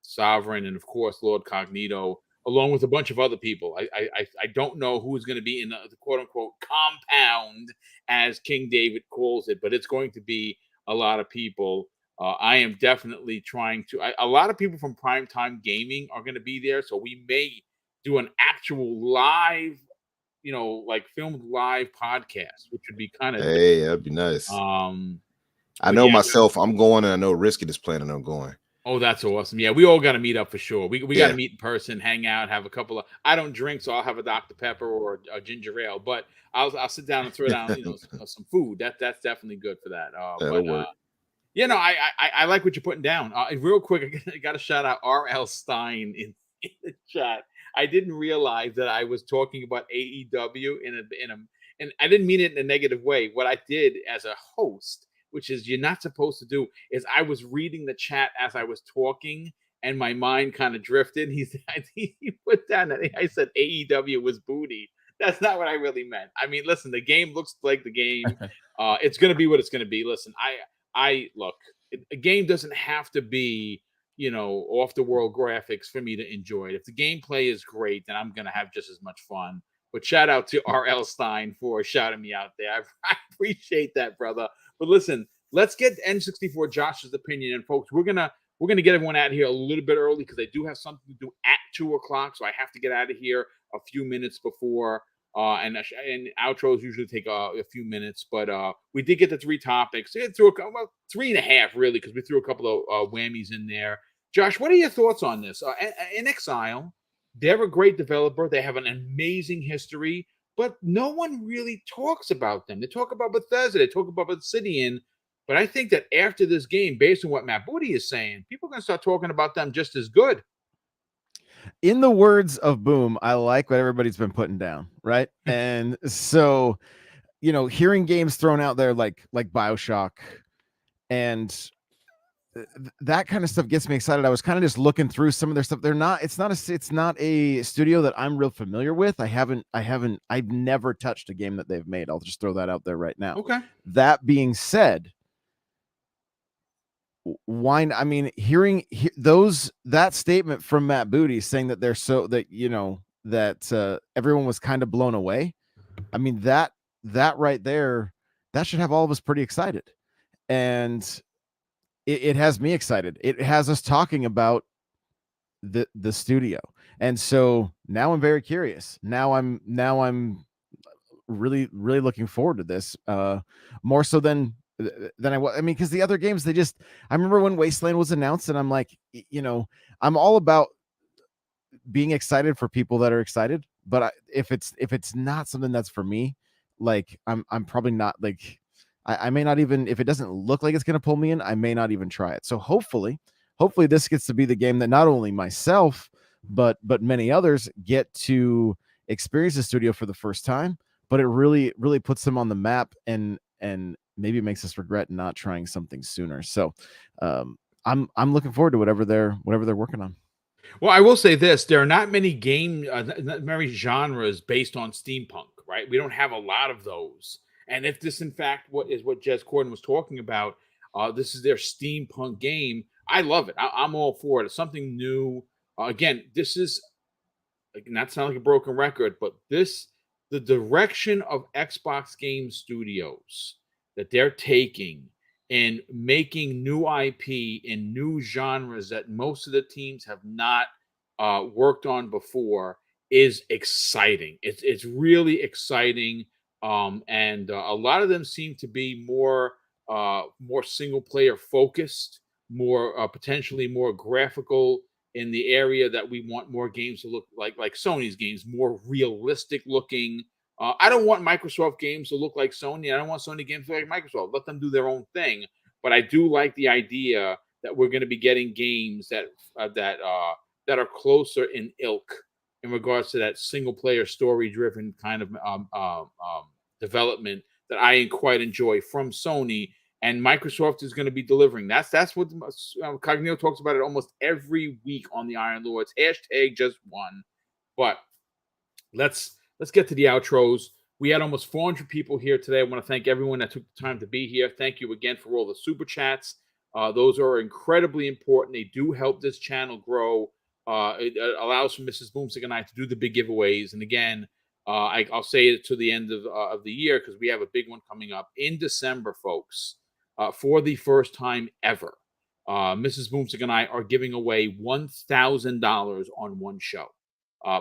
Sovereign, and of course Lord Cognito, along with a bunch of other people. I don't know who's going to be in the quote unquote compound, as King David calls it, but it's going to be a lot of people. I am definitely trying to. A lot of people from Primetime Gaming are going to be there, so we may do an actual live, like filmed live podcast, which would be kind of. Hey, that'd be nice. I know myself. I'm going, and I know Risky is planning on going. Oh, that's awesome. Yeah, we all got to meet up for sure. We got to meet in person, hang out, have a couple of. I don't drink, so I'll have a Dr. Pepper or a ginger ale, but I'll sit down and throw down some food. That's definitely good for that. That'll work. I like what you're putting down. Real quick, I got to shout out R.L. Stein in the chat. I didn't realize that I was talking about AEW and I didn't mean it in a negative way. What I did as a host, which is you're not supposed to do, is I was reading the chat as I was talking, and my mind kind of drifted. He put down, I said AEW was booty. That's not what I really meant. I mean, listen, the game looks like the game. It's going to be what it's going to be. Listen, I look, a game doesn't have to be, off the world graphics for me to enjoy it. If the gameplay is great, then I'm going to have just as much fun. But shout out to R.L. Stein for shouting me out there. I appreciate that, brother. But listen, let's get N64 Josh's opinion. And folks, we're gonna get everyone out of here a little bit early because I do have something to do at 2:00, so I have to get out of here a few minutes before. And outros usually take a few minutes, but we did get the 3 topics. We threw about 3.5 really, because we threw a couple of whammies in there. Josh, what are your thoughts on this? InXile, they're a great developer. They have an amazing history, but no one really talks about them. They talk about Bethesda, they talk about Obsidian, but I think that after this game, based on what Matt Booty is saying, people are going to start talking about them just as good. In the words of Boom, I like what everybody's been putting down, right? And so, hearing games thrown out there like BioShock and that kind of stuff gets me excited. I was kind of just looking through some of their stuff. It's not a studio that I'm real familiar with. I've never touched a game that they've made. I'll just throw that out there right now. Okay. That being said, that statement from Matt Booty saying that they're so that everyone was kind of blown away. I mean, that right there, that should have all of us pretty excited. And it has me excited. It has us talking about the studio. And so now I'm very curious. Now I'm really, really looking forward to this, more so than I was. I mean, because the other games, I remember when Wasteland was announced, and I'm like, I'm all about being excited for people that are excited. But if it's not something that's for me, like I'm probably not like. I may not even, if it doesn't look like it's going to pull me in, I may not even try it. So hopefully this gets to be the game that not only myself, but many others get to experience the studio for the first time, but it really puts them on the map and maybe makes us regret not trying something sooner. So I'm looking forward to whatever they're working on. Well, I will say this: there are not many not many genres based on steampunk, right? We don't have a lot of those. And if this, in fact, what Jez Corden was talking about, this is their steampunk game. I love it. I'm all for it. It's something new. Again, this is not sound like a broken record, but the direction of Xbox Game Studios that they're taking and making new IP in new genres that most of the teams have not worked on before is exciting. It's really exciting, and a lot of them seem to be more single player focused, more potentially more graphical in the area that we want more games to look like Sony's games, more realistic looking. I don't want Microsoft games to look like Sony. I don't want Sony games to look like Microsoft. Let them do their own thing. But I do like the idea that we're going to be getting games that are closer in ilk in regards to that single player story driven kind of development that I quite enjoy from Sony. And Microsoft is going to be delivering. That's what Cognito talks about it almost every week on the Iron Lords. #just one. But let's get to the outros. We had almost 400 people here today. I want to thank everyone that took the time to be here. Thank you again for all the super chats. Those are incredibly important. They do help this channel grow. It allows for Mrs. Boomstick and I to do the big giveaways. And again, I'll say it to the end of the year because we have a big one coming up in December, folks. For the first time ever, Mrs. Boomstick and I are giving away $1,000 on one show.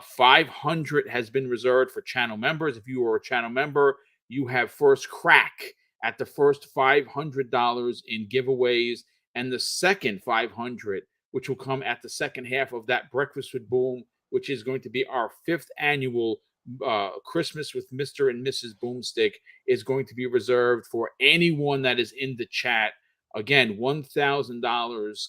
500 has been reserved for channel members. If you are a channel member, you have first crack at the first $500 in giveaways, and the second 500, which will come at the second half of that Breakfast with Boom, which is going to be our 5th annual Christmas with Mr. and Mrs. Boomstick, is going to be reserved for anyone that is in the chat. Again, $1,000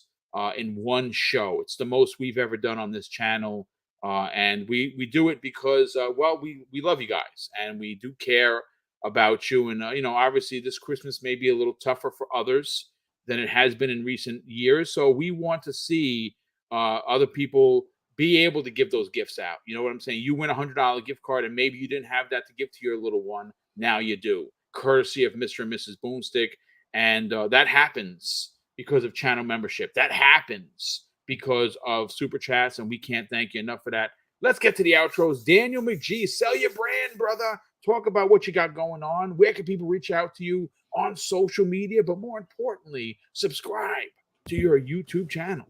in one show. It's the most we've ever done on this channel. And we do it because, we love you guys and we do care about you. And, obviously this Christmas may be a little tougher for others than it has been in recent years. So we want to see other people be able to give those gifts out. You know what I'm saying? You win a $100 gift card and maybe you didn't have that to give to your little one. Now you do, courtesy of Mr. and Mrs. Boomstick. And that happens because of channel membership. That happens because of super chats, and we can't thank you enough for that. Let's get to the outros. Daniel McGee, sell your brand, brother. Talk about what you got going on. Where can people reach out to you on social media? But more importantly, subscribe to your YouTube channel.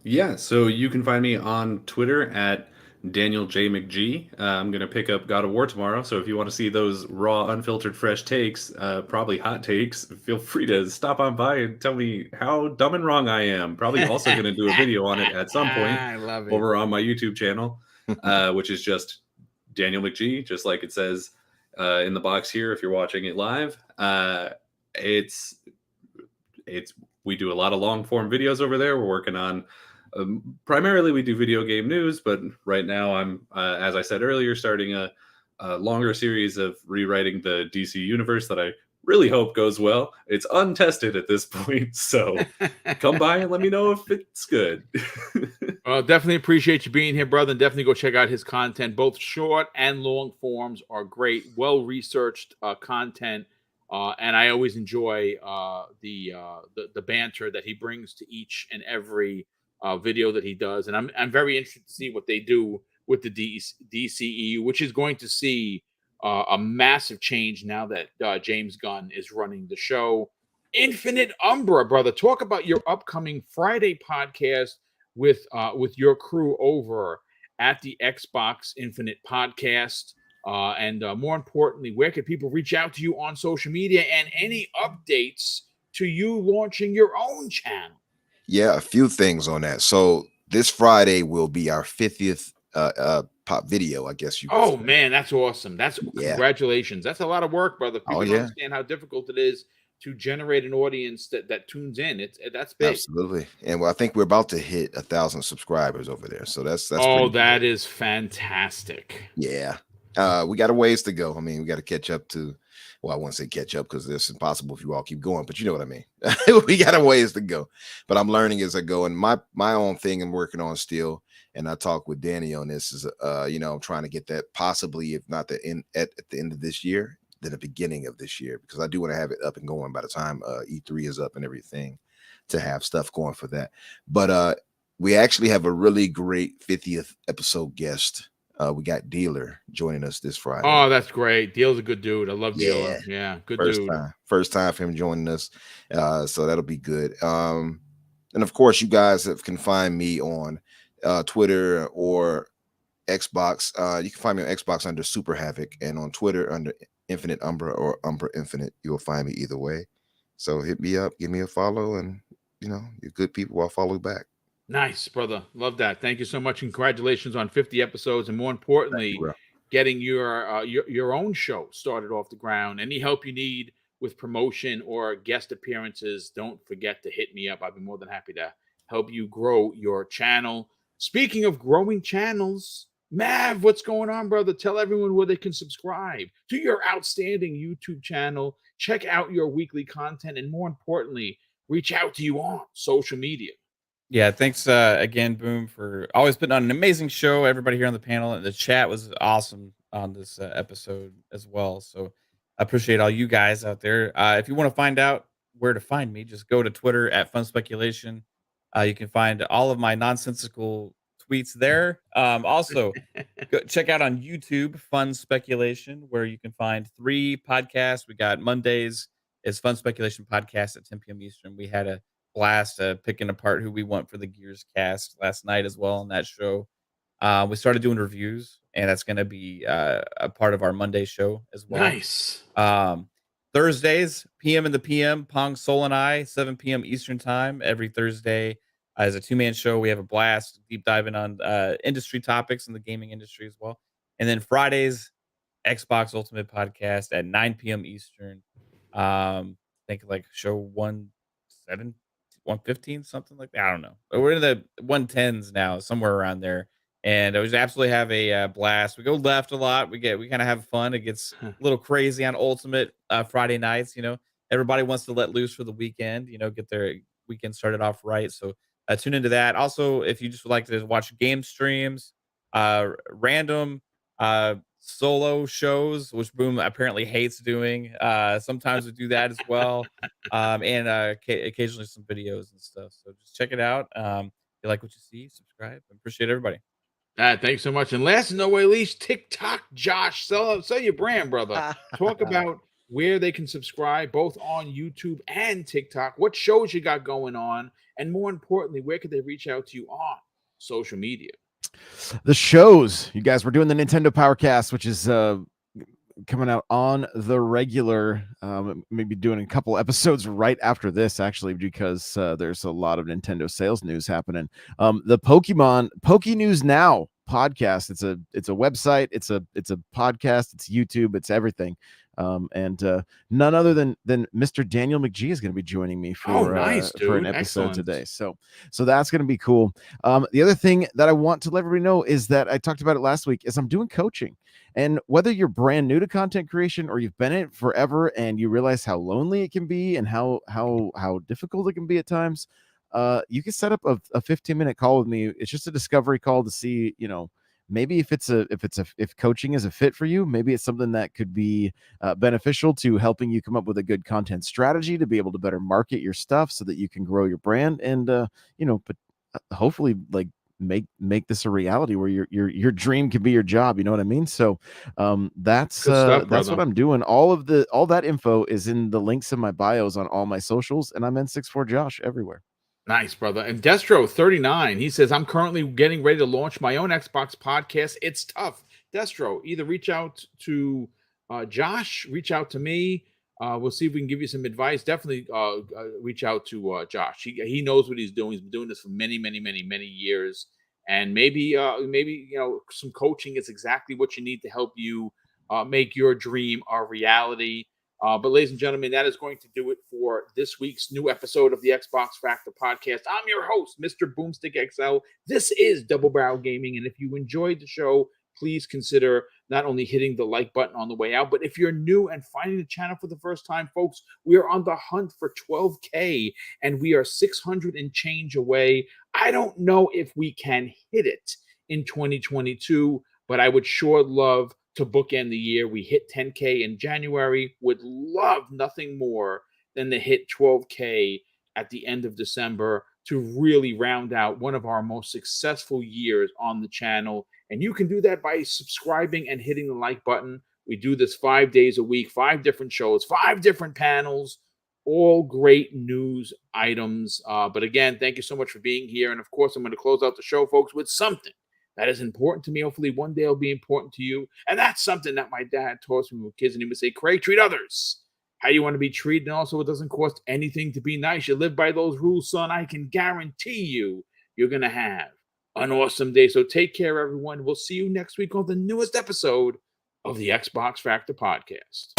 Yeah, so you can find me on Twitter at Daniel J. McGee. I'm going to pick up God of War tomorrow, so if you want to see those raw, unfiltered, fresh takes, probably hot takes, feel free to stop on by and tell me how dumb and wrong I am. Probably also going to do a video on it at some point I love it. over on my YouTube channel, which is just Daniel McGee, just like it says in the box here if you're watching it live. We do a lot of long form videos over there. We're working on primarily we do video game news, but right now I'm, as I said earlier, starting a longer series of rewriting the DC universe that I really hope goes well. It's untested at this point, so come by and let me know if it's good. Well, definitely appreciate you being here, brother, and definitely go check out his content. Both short and long forms are great, well-researched content, and I always enjoy the banter that he brings to each and every video that he does, and I'm very interested to see what they do with the DCEU, which is going to see a massive change now that James Gunn is running the show. Infinite Umbra, brother, talk about your upcoming Friday podcast with your crew over at the Xbox Infinite podcast, and more importantly, where can people reach out to you on social media, and any updates to you launching your own channel? Yeah, a few things on that. So this Friday will be our 50th pop video, I guess you could say. Man, that's awesome. Congratulations. That's a lot of work, brother. People don't understand how difficult it is to generate an audience that tunes in. That's big. Absolutely. And I think we're about to hit 1,000 subscribers over there. So that's Oh, pretty that cool. is fantastic. Yeah. We got a ways to go. I mean, we got to catch up to, well, I won't say catch up because it's impossible if you all keep going, but you know what I mean. We got a ways to go. But I'm learning as I go. And my own thing I'm working on still, and I talk with Danny on this, is I'm trying to get that possibly, if not at the end of this year, then the beginning of this year, because I do want to have it up and going by the time E3 is up and everything, to have stuff going for that. But we actually have a really great 50th episode guest. We got Dealer joining us this Friday. Oh, that's great. Dealer's a good dude. I love Dealer. Yeah, good dude. First time for him joining us. So that'll be good. And of course, you guys can find me on Twitter or Xbox. You can find me on Xbox under Super Havoc, and on Twitter under Infinite Umbra or Umbra Infinite. You'll find me either way. So hit me up, give me a follow, and you're good people. I'll follow back. Nice, brother. Love that. Thank you so much. Congratulations on 50 episodes, and more importantly, getting your own show started off the ground. Any help you need with promotion or guest appearances, don't forget to hit me up. I'd be more than happy to help you grow your channel. Speaking of growing channels, Mav, what's going on, brother? Tell everyone where they can subscribe to your outstanding YouTube channel, check out your weekly content, and more importantly, reach out to you on social media. Yeah, thanks again, Boom, for always putting on an amazing show. Everybody here on the panel and the chat was awesome on this episode as well. So I appreciate all you guys out there. If you want to find out where to find me, just go to Twitter at Fun Speculation. You can find all of my nonsensical tweets there. Also, go check out on YouTube Fun Speculation, where you can find 3 podcasts. We got Mondays is Fun Speculation Podcast at 10 p.m. Eastern. We had a blast picking apart who we want for the Gears cast last night as well on that show. We started doing reviews, and that's going to be a part of our Monday show as well. Nice. Thursdays, PM in the PM, Pong Soul and I, 7 p.m. Eastern time every Thursday as a 2-man show. We have a blast deep diving on industry topics in the gaming industry as well. And then Fridays, Xbox Ultimate Podcast at 9 p.m. Eastern. I think like show 115, something like that. I don't know. But we're in the 110s now, somewhere around there. And we absolutely have a blast. We go left a lot. We kind of have fun. It gets a little crazy on Ultimate Friday nights. Everybody wants to let loose for the weekend. Get their weekend started off right. So tune into that. Also, if you just would like to watch game streams, random solo shows, which Boom apparently hates doing. Sometimes we do that as well, and occasionally some videos and stuff. So just check it out. If you like what you see, subscribe. I appreciate everybody. Thanks so much. And last no way least, TikTok Josh, sell your brand, brother. Talk about where they can subscribe, both on YouTube and TikTok. What shows you got going on, and more importantly, where could they reach out to you on social media? The shows, you guys, we're doing the Nintendo Powercast, which is coming out on the regular. Maybe doing a couple episodes right after this, actually, because there's a lot of Nintendo sales news happening. The Pokemon Poke News Now podcast. It's a website. It's a podcast. It's YouTube. It's everything. And none other than Mr. Daniel McGee is going to be joining me for for an episode today. So that's going to be cool. The other thing that I want to let everybody know is that I talked about it last week is I'm doing coaching. And whether you're brand new to content creation or you've been in it forever and you realize how lonely it can be and how difficult it can be at times, you can set up a 15-minute call with me. It's just a discovery call to see, maybe if coaching is a fit for you, maybe it's something that could be beneficial to helping you come up with a good content strategy to be able to better market your stuff so that you can grow your brand and but hopefully like make this a reality where your dream can be your job. You know what I mean? So that's what I'm doing. All that info is in the links in my bios on all my socials, and I'm N64 Josh everywhere. Nice, brother. And Destro39, he says, I'm currently getting ready to launch my own Xbox podcast. It's tough. Destro, either reach out to Josh, reach out to me. We'll see if we can give you some advice. Definitely reach out to Josh. He knows what he's doing. He's been doing this for many, many, many, many years. And maybe some coaching is exactly what you need to help you make your dream a reality. But ladies and gentlemen, that is going to do it for this week's new episode of the Xbox Factor Podcast. I'm your host, Mr. BoomStick XL. This is Double Barrel Gaming, and if you enjoyed the show, please consider not only hitting the like button on the way out, but if you're new and finding the channel for the first time, folks, we are on the hunt for 12K, and we are 600 and change away. I don't know if we can hit it in 2022, but I would sure love to bookend the year. We hit 10K in January. Would love nothing more than to hit 12K at the end of December to really round out one of our most successful years on the channel. And you can do that by subscribing and hitting the like button. We do this 5 days a week, 5 different shows, 5 different panels, all great news items. But again, thank you so much for being here. And of course, I'm going to close out the show, folks, with something that is important to me. Hopefully one day it'll be important to you. And that's something that my dad taught us when we were kids. And he would say, Craig, treat others how you want to be treated. And also, it doesn't cost anything to be nice. You live by those rules, son. I can guarantee you're going to have an awesome day. So take care, everyone. We'll see you next week on the newest episode of the Xbox Factor Podcast.